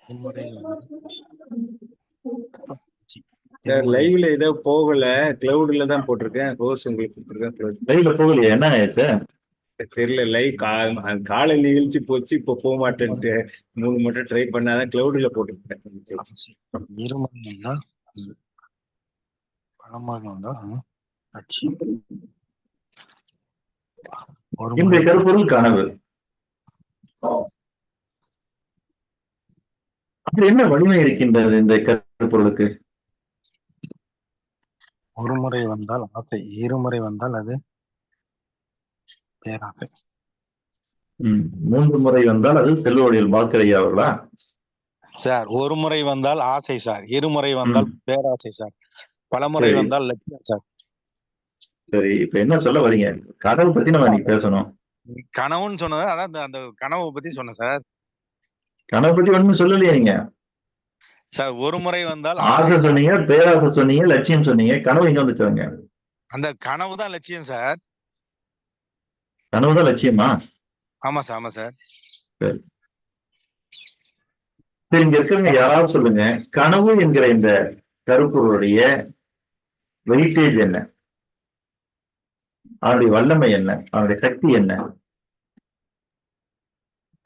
மும்முறை சார் லைவ்ல ஏதோ போகல, கிளவுட்ல தான் போட்டிருக்கேன். ரோஸ் உங்களுக்கு கொடுத்துருக்கேன். லைவ்ல போகலையா? என்ன ஆயிடுச்சு? தெரியல. லைவ் காலை நிகழ்ச்சி போச்சு, இப்போ போக மாட்டேன்ட்டு 3 மட்டும் ட்ரை பண்ணாதான் கிளவுட்ல போட்டிருக்கேன். இருமுறைன்னா பழமாக இன்றைய கருப்பொருள் கனவு. அப்படி என்ன வலிமை இருக்கின்றது இந்த கருப்பொருளுக்கு? ஒரு முறை வந்தால் ஆசை, இருமுறை வந்தால் அது பேராசை. 3 முறை வந்தால் அது செல்வவழியில் பாஸ்கரையா அவர்களா? சார் ஒரு முறை வந்தால் ஆசை சார், இருமுறை வந்தால் பேராசை சார், பலமுறை வந்தால் லட்சியம் சார். சரி, இப்ப என்ன சொல்ல வரீங்க? கனவு பத்தி நம்ம இன்னைக்கு பேசணும். கனவுன்னு சொன்னது அதான் அந்த கனவை பத்தி சொன்னேன் சார். கனவு பத்தி ஒண்ணுமே சொல்லலையே நீங்க சார். ஒரு முறை வந்தால் ஆசை சொன்னீங்க, பேராசை சொன்னீங்க, லட்சியம் சொன்னீங்க. கனவு எங்க வந்துச்சாங்க? அந்த கனவு தான் லட்சியம் சார். கனவு தான் லட்சியமா? ஆமா சார், ஆமா சார். சரி, இங்க இருக்கிறவங்க யாராவது சொல்லுங்க, கனவு என்கிற இந்த கருப்பொருளுடைய வெயிட்டேஜ் என்ன? அவனுடைய வல்லமை என்ன? அவனுடைய சக்தி என்ன?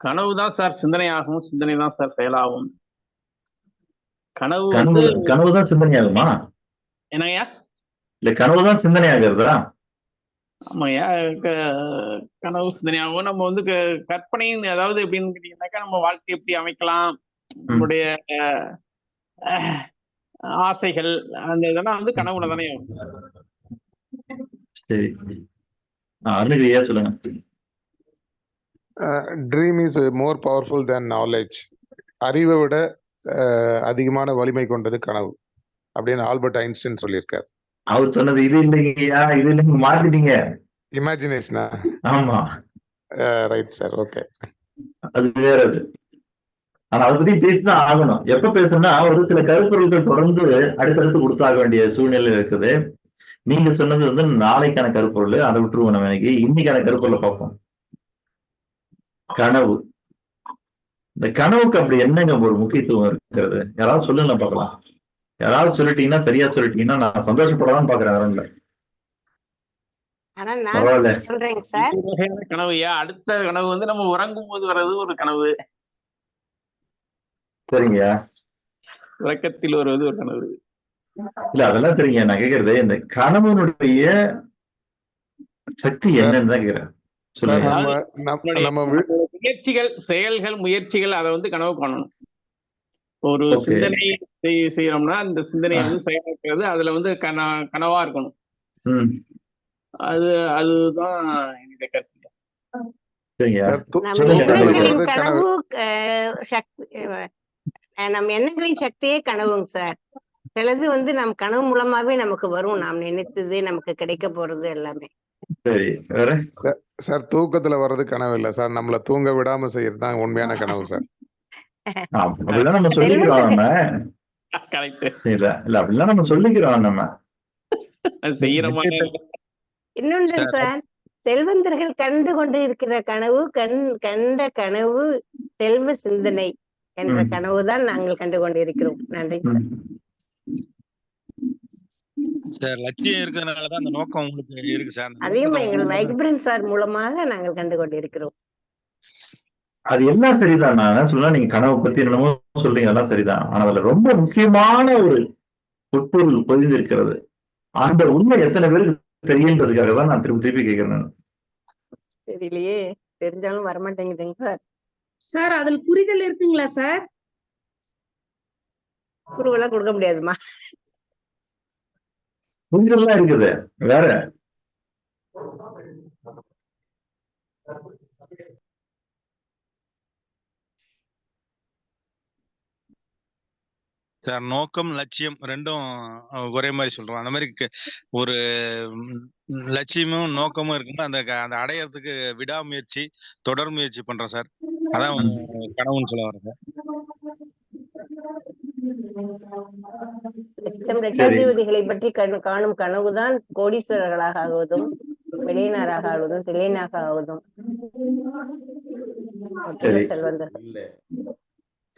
கனவு தான் சார் சிந்தனை ஆகும், சிந்தனை தான் சார் செயலாகும். கனவுதான் சிந்தனை ஆகுமா? என்னையா? இல்ல கனவுதான் சிந்தனை ஆகிறதா? ஆமாய்யா, கனவு சிந்தனை ஆகும். நம்ம வந்து கற்பனைன்னு அதாவது எப்படின்னு கேட்டீங்கன்னாக்கா, நம்ம வாழ்க்கை எப்படி அமைக்கலாம், நம்முடைய ஆசைகள், அந்த இதெல்லாம் வந்து கனவுல தானே ஆகும். சரி, அருணகிரியா சொல்லுங்க. Dream is more powerful than knowledge. அறிவை விட அதிகமான வலிமை கொண்டது கனவு அப்படின்னு ஆல்பர்ட் ஐன்ஸ்டைன் சொல்லியிருக்காரு. அவர் சொன்னது இது இல்லைங்கய்யா, இது இல்லைங்க, மாத்திட்டீங்க. இமேஜினேஷனா? ஆமா, ரைட் சார், ஓகே. அது வேற. ஆனா அதை பத்தி பேசிதான் ஆகணும். எப்ப பேசணும்னா ஒரு சில கருப்பொருள்கள் தொடர்ந்து அடுத்தடுத்து கொடுத்தாக வேண்டிய சூழ்நிலை இருக்குது. நீங்க சொன்னது வந்து நாளைக்கான கருப்பொருள், அதை விட்டுருவோம். நம்ம இன்னைக்கான கருப்பொருளை பார்ப்போம். கனவு. இந்த கனவுக்கு அப்படி என்னங்க ஒரு முக்கியத்துவம் இருக்கிறது? யாராவது சொல்லுங்க பார்க்கலாம். யாராவது சொல்லிட்டீங்கன்னா, சரியா சொல்லிட்டீங்கன்னா நான் சந்தோஷப்படலாம் பாக்குறேன். கனவுயா, அடுத்த கனவு வந்து நம்ம உறங்கும் போது வர்றது ஒரு கனவு. சரிங்க, உறக்கத்தில் வருவது ஒரு கனவு. இல்ல அதெல்லாம் சரிங்க. நான் கேக்குறது இந்த கனவுனுடைய சக்தி என்னன்னு தான் கேக்குறேன். முயற்சிகள், செயல்கள், முயற்சிகள், அதை வந்து கனவு பண்ணணும். ஒரு சிந்தனை செய்யறோம்னா அந்த சிந்தனையை வந்து செயலாக்குறது, அதுல வந்து கனவா இருக்கணும். அதுதான் என்னுடைய கருத்து. கனவு நம் எண்ணங்களின் சக்தியே கனவுங்க சார். சிலது வந்து நம் கனவு மூலமாவே நமக்கு வரும், நாம் நினைத்தது நமக்கு கிடைக்க போறது எல்லாமே. சரி, சார் தூக்கத்துல வர்றது கனவு இல்ல சார், நம்மள தூங்க விடாம செய்யறதுதான் உண்மையான கனவு சார். அப்படிதான் நம்ம சொல்லிக்கிறோம். நம்ம இல்ல அப்படிலாம் நம்ம சொல்லிக்கிறோம். நம்ம இன்னொன்று சார், செல்வந்தர்கள் கண்டு கொண்டு இருக்கிற கனவு கண்ட கனவு செல்வ சிந்தனை என்ற கனவு தான் நாங்கள் கண்டு கொண்டிருக்கிறோம். நன்றி சார். சார் லட்சியம் இருக்கிறதுனாலதான் அந்த நோக்கம் உங்களுக்கு இருக்கு சார். அதையும் எங்கள் வைப்ரன் சார் மூலமாக நாங்கள் கண்டு கொண்டிருக்கிறோம். அது எல்லாம் சரிதான். நான் சொல்ல, நீங்க கனவை பத்தி என்னமோ சொல்றீங்க, அதெல்லாம் சரிதான். ஆனா அதுல ரொம்ப முக்கியமான ஒரு உட்பொருள் பொதிந்து இருக்கிறது. அந்த உண்மை எத்தனை பேருக்கு தெரியுன்றதுக்காக தான் நான் திருப்பி திருப்பி கேட்கிறேன். தெரியலையே, தெரிஞ்சாலும் வரமாட்டேங்குதுங்க சார். சார் அதில் புரிதல் இருக்குங்களா சார்? குருவெல்லாம் கொடுக்க முடியாதுமா. புரிதல்லாம் இருக்குது வேற. சார் நோக்கம் லட்சியம் ரெண்டும் ஒரே மாதிரி சொல்றோம். அந்த மாதிரி ஒரு லட்சியமும் நோக்கமும் இருக்கும்போது அந்த அடையறதுக்கு விடாமுயற்சி, தொடர் முயற்சி பண்றோம் சார். அதான் கனவுன்னு சொல்ல வரேன். லட்சாதிபதிகளை பற்றி காணும் கனவுதான் கோடீஸ்வரர்களாக ஆகுவதும், வெளியினராக ஆவதும் தில்லைனாக ஆவதும் சரி. செல்வந்தர்கள். இல்ல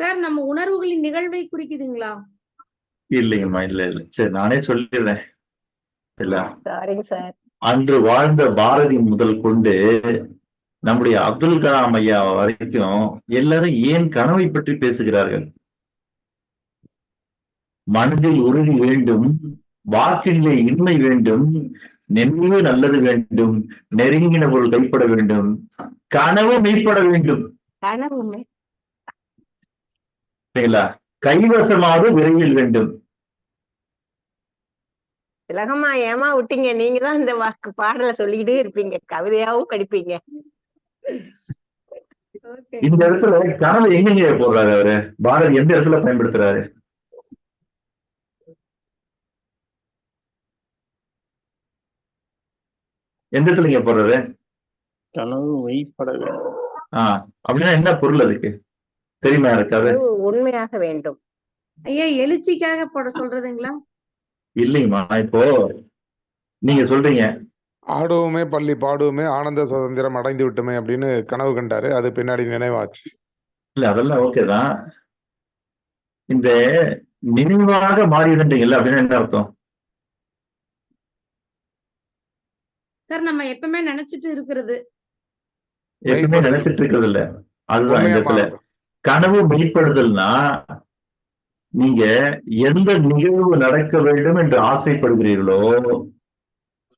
சார் நம்ம உணர்வுகளின் நிகழ்வை குறிக்குதுங்களா? இல்லைங்கம்மா, இல்ல இல்ல. சரி, நானே சொல்லிடுறேன். இல்ல, சாரிங்க சார். அன்று வாழ்ந்த பாரதி முதல் கொண்டு நம்முடைய அப்துல் கலாம் ஐயா வரைக்கும் எல்லாரும் ஏன் கனவை பற்றி பேசுகிறார்கள்? மனதில் உறுதி வேண்டும், வாக்கிலே இன்மை வேண்டும், நினைவு நல்லது வேண்டும், நெருங்கின பொருள் கைப்பட வேண்டும், கனவு மெய்ப்பட வேண்டும். கனவுமே சரிங்களா? கைவசமாக விரைவில் வேண்டும். திலகமா ஏமா விட்டீங்க? நீங்க தான் இந்த வாக்கு பாடல சொல்லிக்கிட்டே இருப்பீங்க, கவிதையாவும் படிப்பீங்க. ஓகே. இந்த இடத்துல கனவு எங்கெங்க போடுறாரு அவரு? பாரதி எந்த இடத்துல பயன்படுத்துறாரு? எந்த இடத்துல இங்க போடுறாரு? கனவு மெய்ப்பட வேண்டும். அப்படின்னா என்ன பொருள் அதுக்கு தெரியுமா இருக்காது? கனவு உண்மையாக வேண்டும். ஐயா எழுச்சிக்காக போட சொல்றதுங்களா? இல்லைங்கம்மா, இப்போ நீங்க சொல்றீங்க ஆடுவோமே பள்ளி பாடுவோமே ஆனந்த சுதந்திரம் அடைந்து விட்டுமே அப்படின்னு கனவு கண்டாரு. அது பின்னாடி நினைவாச்சு. இல்ல, அதெல்லாம் ஓகேதான். இந்த நினைவாக மாறிடுன்றீங்கல்ல, அப்படின்னா என்ன அர்த்தம்? சார் நம்ம எப்பவுமே நினைச்சிட்டு இருக்கிறது. எப்பவுமே நினைச்சிட்டு இருக்கிறது இல்ல, அதுதான் இந்த உண்மையா இடத்துல மாறுது. கனவு மெய்ப்படுதல்னா, நீங்க எந்த நிகழ்வு நடக்க வேண்டும் என்று ஆசைப்படுகிறீர்களோ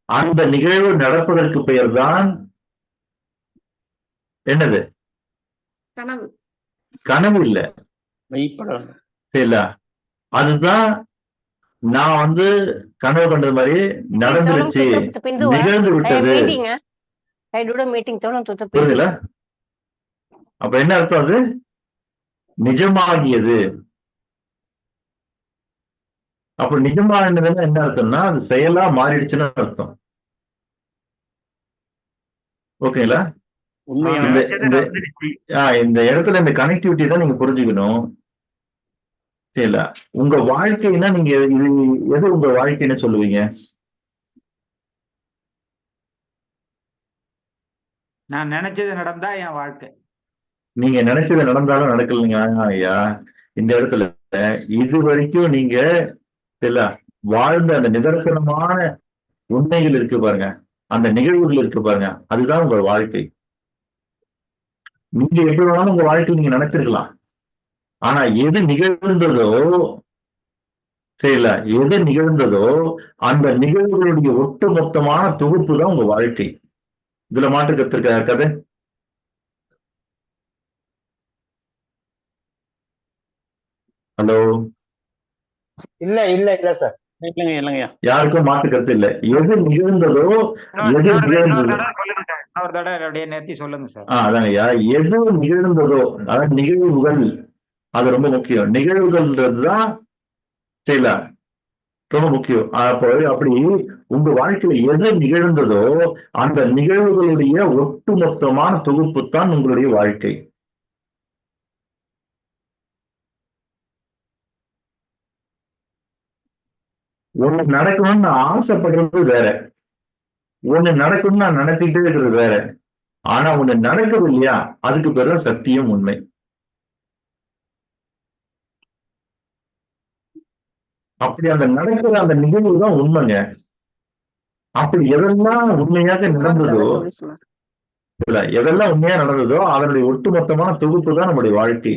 அந்த நிகழ்வு நடப்பதற்கு பெயர்தான் என்னது? கனவு. கனவு இல்ல, மெய்ப்பட வேண்டும். சரிங்களா? அதுதான் நான் கனவு கண்டது மாதிரி நடந்துருச்சு, நிகழ்ந்து விட்டது. புரியுதுல? அப்ப என்ன அர்த்தம்? அது நிஜமாகியது. அப்ப நிஜமானதுன்னா என்ன அர்த்தம்னா அது செயலா மாறிடுச்சுன்னு அர்த்தம். ஓகேங்களா? இந்த இடத்துல இந்த கனெக்டிவிட்டி தான் நீங்க புரிஞ்சுக்கணும். சரிங்களா? உங்க வாழ்க்கைன்னா நீங்க இது எது உங்க வாழ்க்கைன்னு சொல்லுவீங்க? நான் நினைச்சது நடந்தா என் வாழ்க்கை. நீங்க நினைச்சது நடந்தாலும் நடக்கலைங்க ஐயா. இந்த இடத்துல இது வரைக்கும் நீங்க வாழ்ந்த அந்த நிதர்சனமான உண்மைகள் இருக்கு பாருங்க, அந்த நிகழ்வுகள் இருக்கு பாருங்க, அதுதான் உங்க வாழ்க்கை. நீங்க எப்படி வேணாலும் உங்க வாழ்க்கையில் நீங்க நினைச்சிருக்கலாம். ஆனா எது நிகழ்ந்ததோ, சரிங்களா, எது நிகழ்ந்ததோ அந்த நிகழ்வுகளுடைய ஒட்டுமொத்தமான தொகுப்பு தான் உங்க வாழ்க்கை. இதுல மாற்று கருத்து கதை. ஹலோ, இல்ல இல்ல இல்ல சார், இல்லைங்கய்யா. யாருக்கும் மாற்று கருத்து இல்ல. எது நிகழ்ந்ததோ, எது நிகழ்ந்ததோ ஒரு தடவை அப்படியே நிறுத்தி சொல்லுங்க சார். அதாங்க ஐயா, எது நிகழ்ந்ததோ, அதாவது நிகழ்வுகள், அது ரொம்ப முக்கியம். நிகழ்வுகள்ன்றதுதான் சரிங்களா ரொம்ப முக்கியம். அப்படி உங்க வாழ்க்கையில எது நிகழ்ந்ததோ அந்த நிகழ்வுகளுடைய ஒட்டுமொத்தமான தொகுப்பு தான் உங்களுடைய வாழ்க்கை. ஒண்ணு நடக்கணும்னு நான் ஆசைப்படுறது வேற, ஒண்ணு நடக்கணும்னு நான் நினைச்சுக்கிட்டே இருக்கிறது வேற. ஆனா ஒண்ணு நடக்குது இல்லையா, அதுக்கு பேரு சத்தியம், உண்மை. அப்படி அந்த நடக்கிற அந்த நிகழ்வு தான் உண்மைங்க. அப்படி எதெல்லாம் உண்மையாக நடந்ததோ, எதெல்லாம் உண்மையா நடந்ததோ அதனுடைய ஒட்டுமொத்தமான தொகுப்பு தான் நம்முடைய வாழ்க்கை.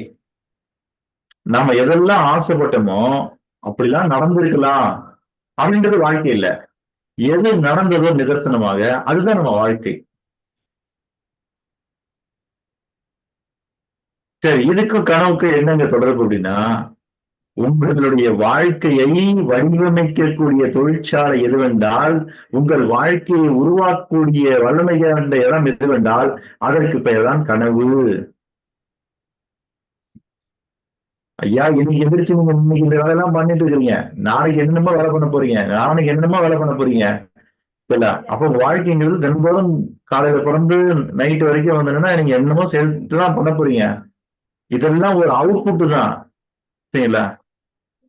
நாம எதெல்லாம் ஆசைப்பட்டோமோ அப்படிலாம் நடந்திருக்கலாம் அப்படின்றது வாழ்க்கை இல்ல. எது நடந்ததோ நிதர்சனமாக அதுதான் நம்ம வாழ்க்கை. சரி, இதுக்கும் கனவுக்கு என்னங்க தொடர்பு அப்படின்னா, உங்களுடைய வாழ்க்கையை வடிவமைக்கக்கூடிய தொழிற்சாலை எதுவென்றால், உங்கள் வாழ்க்கையை உருவாக்கக்கூடிய வல்லமை கொண்ட இடம் எதுவென்றால் அதற்கு பெயர்தான் கனவு. ஐயா, இன்னைக்கு எதிர்த்து நீங்க இன்னைக்கு இந்த வேலையெல்லாம் பண்ணிட்டு இருக்கீங்க, நாளைக்கு என்னென்னமோ வேலை பண்ண போறீங்க, நாளைக்கு என்னென்னமோ வேலை பண்ண போறீங்க. இல்ல, அப்போ வாழ்க்கைங்கிறது தினந்தோறும் காலையில பிறந்து நைட் வரைக்கும் வந்தீங்கன்னா நீங்க என்னமோ சேர்த்து தான் பண்ண போறீங்க. இதெல்லாம் ஒரு அவுட்புட் தான். சரிங்களா?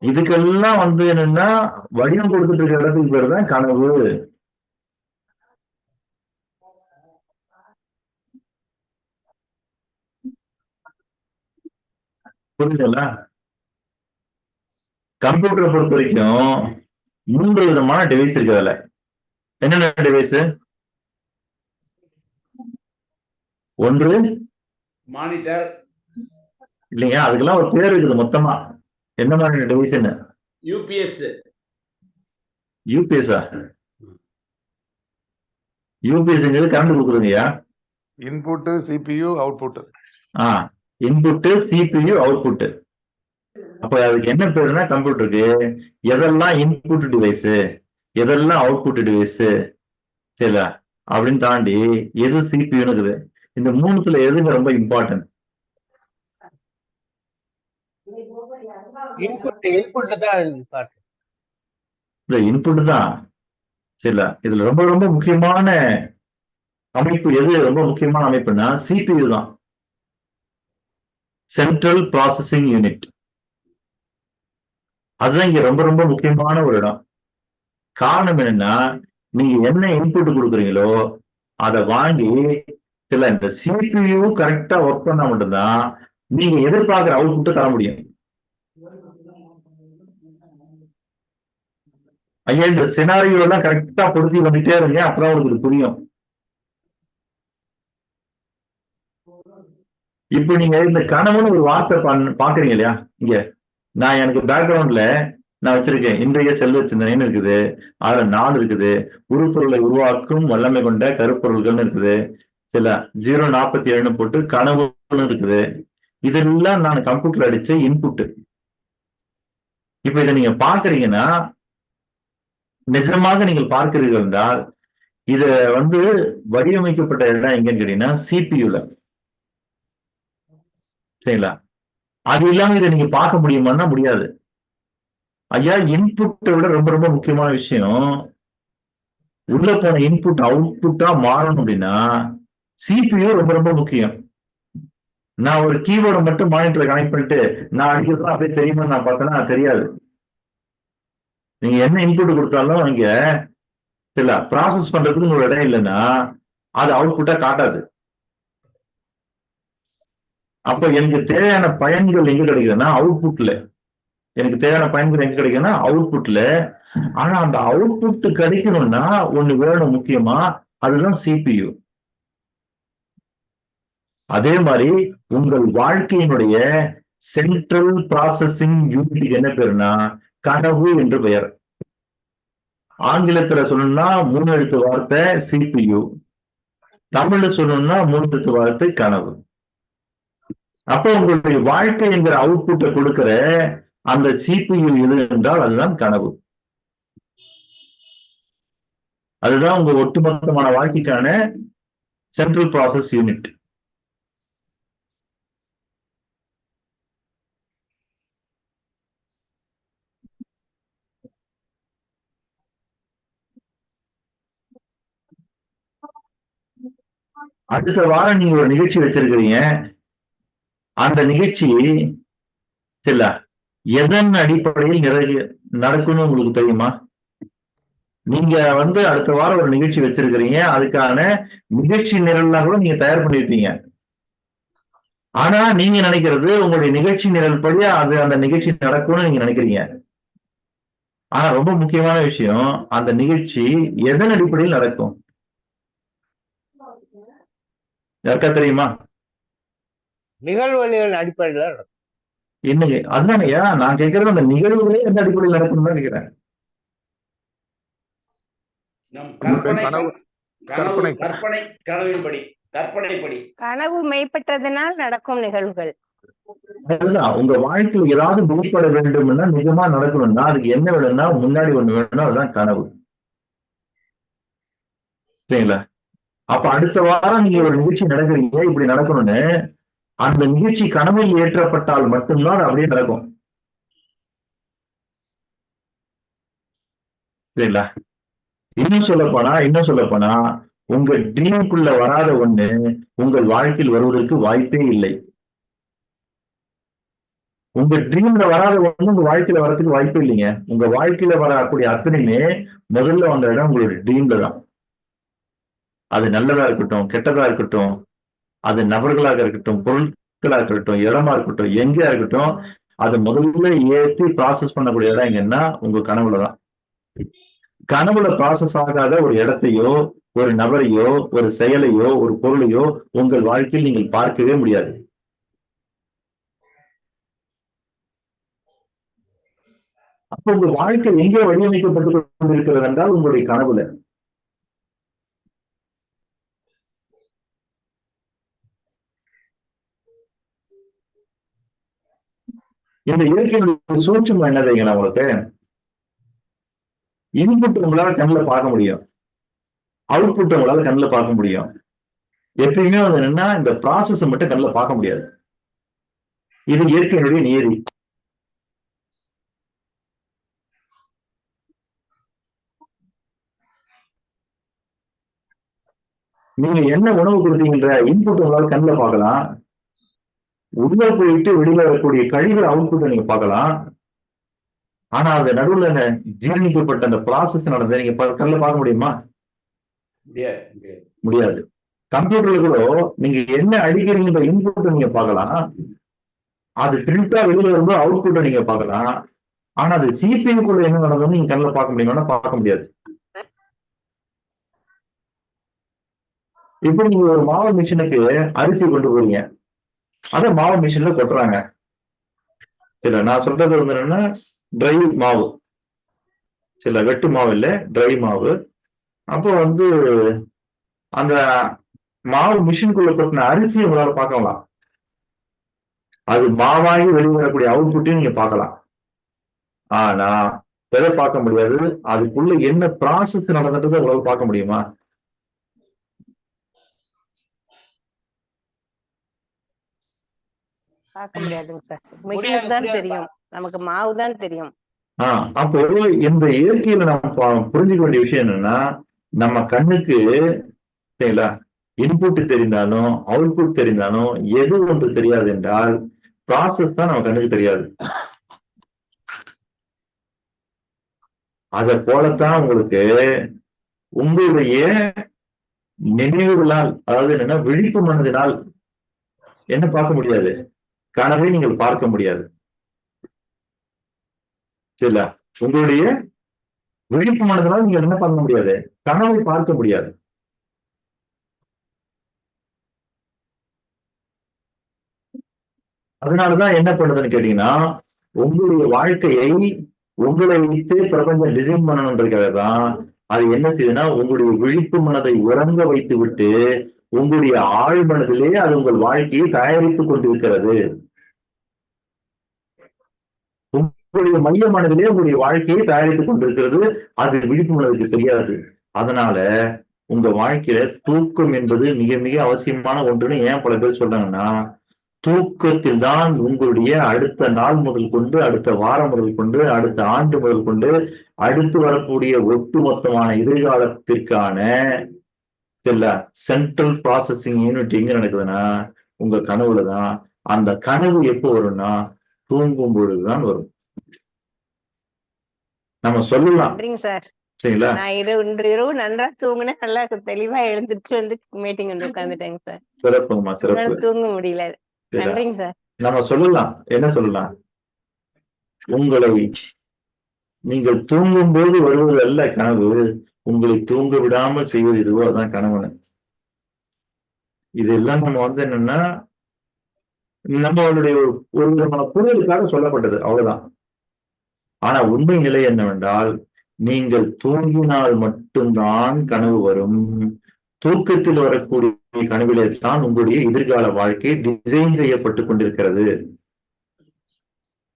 இதுக்கெல்லாம் என்னன்னா வடிவம் கொடுத்துட்டு இருக்கிற இடத்துக்கு பேர் தான் கனவு. புரியுதுங்களா? கம்ப்யூட்டரை பொறுத்த வரைக்கும் 3 விதமான டிவைஸ் இருக்கு அதுல. என்னென்ன டிவைஸ்? ஒன்று மானிட்டர் இல்லைங்க, அதுக்கெல்லாம் ஒரு பேர் இருக்குது மொத்தமா. என்ன மாதிரி டிவைஸ்? என்ன? யூபிஎஸ். யூபிஎஸ்ஆ? யூபிஎஸ்ங்கிறது கரண்ட் கொடுக்குறதுங்கய்யா. Input, CPU, output. Input, CPU, output. அப்ப அதுக்கு என்ன பேருன்னா கம்ப்யூட்டருக்கு எதெல்லாம் இன்புட் டிவைஸ், எதெல்லாம் அவுட்புட் டிவைஸ், சரிங்களா அப்படின்னு தாண்டி எது சிபியூன்னு இருக்குது. இந்த 3த்துல எதுங்க ரொம்ப இம்பார்ட்டன்ட்? இன்புட் தான் important. இந்த இன்புட் தான். சரிங்களா, இதுல ரொம்ப ரொம்ப முக்கியமான அமைப்பு எது? ரொம்ப முக்கியமான அமைப்புன்னா சிபியு தான், சென்ட்ரல் ப்ராசஸிங் யூனிட். அதுதான் இங்க ரொம்ப ரொம்ப முக்கியமான ஒரு இடம். காரணம் என்னன்னா, நீங்க என்ன இன்புட் கொடுக்குறீங்களோ அதை வாங்கி சில இந்த சிபியு கரெக்டா ஒர்க் பண்ணா மட்டும்தான் நீங்க எதிர்பார்க்கிற அவுட்புட்டை தர முடியும். ஐயா, இந்த சினாரியோ எல்லாம் கரெக்டா பொருத்தி வந்துட்டே இருங்க, அப்பதான் உங்களுக்கு இது புரியும். இப்ப நீங்க இந்த கனவுன்னு ஒரு வார்த்தை பாக்குறீங்க இல்லையா? இங்க நான் எனக்கு பேக்ரவுண்ட்ல நான் வச்சிருக்கேன் இன்றைய செல்வ சிந்தனைன்னு இருக்குது. அதுல 4 இருக்குது. உருப்பொருளை உருவாக்கும் வல்லமை கொண்ட கருப்பொருள்கள்னு இருக்குது. சில 047 போட்டு கனவுன்னு இருக்குது. இதெல்லாம் நான் கம்ப்யூட்டர் அடிச்ச இன்புட். இப்ப இதை நீங்க பாக்குறீங்கன்னா, நிஜமாக நீங்கள் பார்க்கிறீர்கள் என்றால் இத வடிவமைக்கப்பட்ட இடம் எங்கன்னு கேட்டீங்கன்னா சிபியூல. சரிங்களா? அது இல்லாம இதை நீங்க பார்க்க முடியுமான்னா முடியாது. ஐயா, இன்புட்டை விட ரொம்ப ரொம்ப முக்கியமான விஷயம், உள்ள போன இன்புட் அவுட்புட்டா மாறணும் அப்படின்னா சிபியூ ரொம்ப ரொம்ப முக்கியம். நான் ஒரு கீபோர்டை மட்டும் மானிட்டரை கனெக்ட் பண்ணிட்டு நான் அடிக்கிறதா அப்படியே தெரியுமா நான் பார்த்தேன்னா தெரியாது. நீங்க என்ன இன்புட் கொடுத்தாலும் இங்க இல்ல ப்ராசஸ் பண்றதுக்கு ஒரு இடம் இல்லைன்னா அது அவுட்புட்டா காட்டாது. அப்ப எனக்கு தேவையான பயன்கள் எங்க கிடைக்குதுன்னா அவுட்புட்ல. எனக்கு தேவையான பயன்கள் எங்க கிடைக்குதுன்னா அவுட்புட்ல. ஆனா அந்த அவுட்புட் கிடைக்கணும்னா ஒண்ணு வேணும் முக்கியமா, அதுதான் சிபியு. அதே மாதிரி உங்கள் வாழ்க்கையினுடைய சென்ட்ரல் ப்ராசஸிங் யூனிட் என்ன பேருன்னா கனவு என்று பெயர். ஆங்கிலத்துல சொல்லணும்னா 3 எழுத்து வார்த்தை சிபியு, தமிழ்ல சொல்லணும்னா 3 எழுத்து வார்த்தை கனவு. அப்போ உங்களுடைய வாழ்க்கை என்கிற அவுட்புட்டை கொடுக்கிற அந்த சிபியு எது என்றால் அதுதான் கனவு. அதுதான் உங்க ஒட்டுமொத்தமான வாழ்க்கைக்கான சென்ட்ரல் ப்ராசஸ் யூனிட். அடுத்த வாரம் நீங்க ஒரு நிகழ்ச்சி வச்சிருக்கிறீங்க. அந்த நிகழ்ச்சி இல்ல எதன் அடிப்படையில் நடக்கும்னு உங்களுக்கு தெரியுமா? நீங்க அடுத்த வாரம் ஒரு நிகழ்ச்சி வச்சிருக்கிறீங்க, அதுக்கான நிகழ்ச்சி நிரல்லாம் கூட நீங்க தயார் பண்ணிருப்பீங்க. ஆனா நீங்க நினைக்கிறது உங்களுடைய நிகழ்ச்சி நிரல் படி அது அந்த நிகழ்ச்சி நடக்கும்னு நீங்க நினைக்கிறீங்க. ஆனா ரொம்ப முக்கியமான விஷயம், அந்த நிகழ்ச்சி எதன் அடிப்படையில் நடக்கும் யாருக்கா தெரியுமா? நிகழ்வுகளின் அடிப்படையில் என்னங்க அதுதானையா நான் கேட்கறது, அந்த நிகழ்வுகளே எந்த அடிப்படையில் நடக்கும் தான் கேட்கிறேன். கனவு மெய்ப்பட்டதனால் நடக்கும் நிகழ்வுகள். அதுதான் உங்க வாழ்க்கையில் ஏதாவது மெய்ப்பட வேண்டும்னா, நிஜமா நடக்கணும்னா அதுக்கு என்ன வேணும்னா முன்னாடி ஒண்ணு வேணும்னா அதுதான் கனவு. சரிங்களா? அப்ப அடுத்த வாரம் நீங்க ஒரு நிகழ்ச்சி நடக்கிறீங்க, இப்படி நடக்கணும்னு அந்த நிகழ்ச்சி கனவில் ஏற்றப்பட்டால் மட்டும்தான் அப்படியே நடக்கும். சரிங்களா? இன்னும் சொல்ல போனா உங்க ட்ரீமுக்குள்ள வராத ஒண்ணு உங்கள் வாழ்க்கையில் வருவதற்கு வாய்ப்பே இல்லை. உங்க ட்ரீம்ல வராத ஒண்ணு உங்க வாழ்க்கையில வர்றதுக்கு வாய்ப்பே இல்லைங்க. உங்க வாழ்க்கையில வரக்கூடிய அத்தனையுமே முதல்ல வந்த இடம் உங்களுடைய ட்ரீம்ல தான். அது நல்லதா இருக்கட்டும், கெட்டதா இருக்கட்டும், அது நபர்களாக இருக்கட்டும், பொருள் பொருட்களா இருக்கட்டும், இடமா இருக்கட்டும், எங்கேயா இருக்கட்டும், அதை முதல்ல ஏற்றி ப்ராசஸ் பண்ணக்கூடிய இடம் எங்கன்னா உங்க கனவுலதான். கனவுல ப்ராசஸ் ஆகாத ஒரு இடத்தையோ, ஒரு நபரையோ, ஒரு செயலையோ, ஒரு பொருளையோ உங்கள் வாழ்க்கையில் நீங்கள் பார்க்கவே முடியாது. அப்ப உங்க வாழ்க்கை எங்கே வடிவமைக்கப்பட்டு கொண்டிருக்கிறது என்றால் உங்களுடைய கனவுல. இந்த இயற்கையினுடைய சூட்சம் என்னதுங்களா உங்களுக்கு? இன்புட் உங்களால கண்ணில் பார்க்க முடியும், அவுட்புட் உங்களால கண்ணில் பார்க்க முடியும். எப்பயுமே வந்து என்னன்னா இந்த ப்ராசஸ் மட்டும் கண்ணில் பார்க்க முடியாது. இது இயற்கையினுடைய நியதி. நீங்க என்ன உணவு கொடுத்தீங்கன்ற இன்புட் உங்களால கண்ணில் பார்க்கலாம், உள்ள போயிட்டு வெளியில வரக்கூடிய கழிவுற அவுட்புட்டை நீங்க பார்க்கலாம். ஆனா அது நடுவுல ஜீரணிக்கப்பட்ட அந்த ப்ராசஸ் நடந்தது நீங்க கண்ணில் பார்க்க முடியுமா? முடியாது. கம்ப்யூட்டர்ல கூட நீங்க என்ன அடிக்கிறீங்கன்ற இன்புட்டை நீங்க பார்க்கலாம், அது பிரிண்டா வெளியில வரும்போது அவுட்புட்டை நீங்க பார்க்கலாம். ஆனா அது சிபியுக்குள்ள என்ன நடந்ததுன்னு நீங்க கண்ணில் பார்க்க முடியுமா? பார்க்க முடியாது. இப்ப நீங்க ஒரு மாவு மிஷினுக்கு அரிசி கொண்டு போறீங்க, அத மாவு மிஷின்ல கொட்டுறாங்க. இல்ல நான் சொல்றது வந்து என்னன்னா ட்ரை மாவு, சில வெட்டு மாவு இல்ல, ட்ரை மாவு. அப்போ வந்து அந்த மாவு மிஷினுக்குள்ள கொட்டின அரிசியை உங்களால பார்க்கலாம், அது மாவாகி வெளிவரக்கூடிய அவுட்புட்டையும் நீங்க பார்க்கலாம். ஆனா எதை பார்க்க முடியாது? அதுக்குள்ள என்ன ப்ராசஸ் நடந்தது உங்களால பார்க்க முடியுமா? பார்க்க முடியாதுங்க சார். மிஷினுக்கு தான் தெரியும், நமக்கு மாவு தான் தெரியும். அப்போ இந்த இயற்கையில நம்ம புரிஞ்சுக்க வேண்டிய விஷயம் என்னன்னா, நம்ம கண்ணுக்கு சரிங்களா இன்புட் தெரிந்தாலும் அவுட்புட் தெரிந்தாலும் எது ஒன்று தெரியாது என்றால் ப்ராசஸ் தான் நம்ம கண்ணுக்கு தெரியாது. அதை போலத்தான் உங்களுக்கு உங்களுடைய நினைவுகளால், அதாவது என்னன்னா விழிப்பு மனதினால் என்ன பார்க்க முடியாது? கனவை நீங்கள் பார்க்க முடியாது. சரிங்களா? உங்களுடைய விழிப்பு மனதினால் நீங்க என்ன பார்க்க முடியாது? கனவை பார்க்க முடியாது. அதனாலதான் என்ன பண்ணுதுன்னு கேட்டீங்கன்னா, உங்களுடைய வாழ்க்கையை உங்களை வைத்து பிரபஞ்சம் டிசைன் பண்ணணுன்றதுக்காக தான் அது என்ன செய்யுதுன்னா உங்களுடைய விழிப்பு மனதை உறங்க வைத்து விட்டு உங்களுடைய ஆழ் மனதிலே அது உங்கள் வாழ்க்கையை தயாரித்துக் கொண்டிருக்கிறது. உங்களுடைய மைய மனதிலே உங்களுடைய வாழ்க்கையை தயாரித்துக் கொண்டிருக்கிறது. அது விழிப்பு மனதுக்கு தெரியாது. அதனால உங்க வாழ்க்கையில தூக்கம் என்பது மிக மிக அவசியமான ஒன்றுன்னு ஏன் பல பேர் சொல்றாங்கன்னா, தூக்கத்தில் தான் உங்களுடைய அடுத்த நாள் முதல் கொண்டு, அடுத்த வாரம் முதல் கொண்டு, அடுத்த ஆண்டு முதல் கொண்டு, அடுத்து வரக்கூடிய ஒட்டுமொத்தமான எதிர்காலத்திற்கான சென்ட்ரல் ப்ராசஸிங் யூனிட் எங்க நடக்குதுன்னா உங்க கனவுல தான். அந்த கனவு எப்போ வரும்னா தூங்கும் பொழுதுதான் வரும். நம்ம சொல்லலாம் சார். சரிங்களா? நான் இன்று இரவு நன்றா தூங்குனேன், நல்லா தெளிவா எழுந்திருச்சு வந்து மீட்டிங் வந்து உட்கார்ந்துட்டேங்க சார். சிறப்புங்கம்மா, சிறப்பு. தூங்க முடியல. நன்றிங்க சார். நம்ம சொல்லலாம், என்ன சொல்லலாம்? உங்களை நீங்கள் தூங்கும் போது வருவது அல்ல கனவு, உங்களை தூங்க விடாமல் செய்வது இதுவோ அதான் கனவு. இதெல்லாம் நம்ம வந்து என்னன்னா நம்மளுடைய ஒரு விதமான புரிதலுக்காக சொல்லப்பட்டது, அவ்வளவுதான். ஆனா உண்மை நிலை என்னவென்றால் நீங்கள் தூங்கினால் மட்டும்தான் கனவு வரும். தூக்கத்தில் வரக்கூடிய கனவிலே தான் உங்களுடைய எதிர்கால வாழ்க்கை டிசைன் செய்யப்பட்டு கொண்டிருக்கிறது.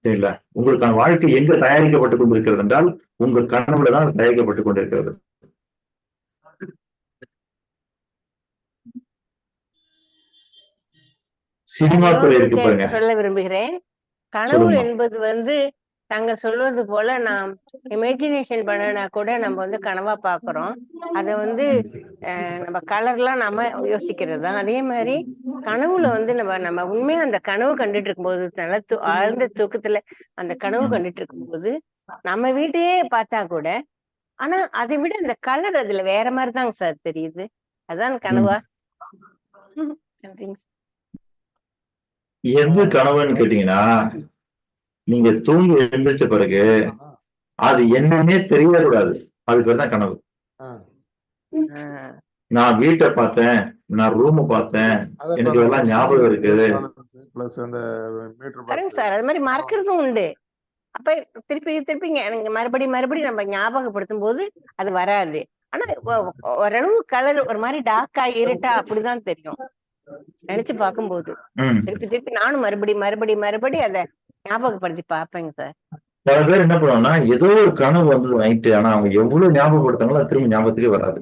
சரிங்களா? உங்களுக்கான வாழ்க்கை எங்க தயாரிக்கப்பட்டுக் கொண்டிருக்கிறது என்றால் உங்கள் கனவுல தான் தயாரிக்கப்பட்டுக் கொண்டிருக்கிறது. சினிமா துறை இருக்கு பாருங்க. சொல்ல விரும்புகிறேன், கனவு என்பது வந்து தாங்கள் சொல்வது போல நாம் இமேஜினேஷன் பண்ணனா கூட நம்ம வந்து கனவா பாக்குறோம். அத வந்து நம்ம கலர்லாம் நம்ம யோசிக்கிறது தான். அதே மாதிரி கனவுல வந்து நம்ம உண்மையா அந்த கனவு கண்டுட்டு இருக்கும்போது, நல்ல ஆழ்ந்த தூக்கத்துல அந்த கனவு கண்டுட்டு இருக்கும்போது நம்ம வீட்டையே பார்த்தா கூட, ஆனா அதை விட அந்த கலர் அதுல வேற மாதிரிதாங்க சார் தெரியுது. அதான் கனவா? நன்றிங்க. எது கனவுன்னு கேட்டீங்கன்னா, நீங்க தூங்கி எழுந்திரிச்ச பிறகு அது என்னன்னே தெரியக்கூடாது. அதுக்கு பேர் தான் கனவு. நான் வீட்டை பார்த்தேன், நான் ரூம் பார்த்தேன், எனக்கு இதெல்லாம் ஞாபகம் இருக்குது. சார் அது மாதிரி மறக்கிறதும் உண்டு. அப்ப திருப்பி திருப்பி எனக்கு மறுபடியும் நம்ம ஞாபகப்படுத்தும் போது அது வராது. ஆனா ஓரளவு கலர் ஒரு மாதிரி டார்க்கா இருட்டா அப்படிதான் தெரியும் நினைச்சு பார்க்கும்போது. திருப்பி நானும் மறுபடியும் அதை ஞாபகப்படுத்தி பார்ப்பேங்க சார். பல பேர் என்ன பண்ணுவாங்கன்னா, ஏதோ ஒரு கனவு வந்தது நைட்டு, ஆனா அவங்க எவ்வளவு ஞாபகப்படுத்தாங்களோ அது திரும்பி ஞாபகத்துக்கே வராது.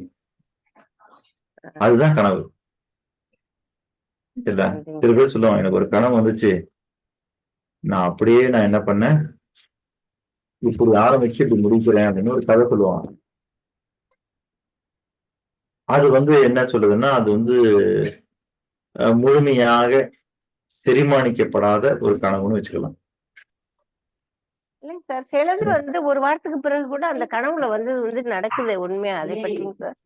அதுதான் கனவு இல்ல. சில பேர் சொல்லுவாங்க, எனக்கு ஒரு கனவு வந்துச்சு, நான் என்ன பண்ணேன், இப்படி ஆரம்பிச்சு இப்படி முடிக்கிறேன் அப்படின்னு ஒரு கதை சொல்லுவாங்க. அது என்ன சொல்லுதுன்னா, அது முழுமையாக தீர்மானிக்கப்படாத ஒரு கனவுன்னு வச்சுக்கலாம். இல்லைங்க சார், சிலது ஒரு வாரத்துக்கு பிறகு கூட அந்த கனவுல நடக்குது உண்மையா, அதை பற்றிங்க சார்?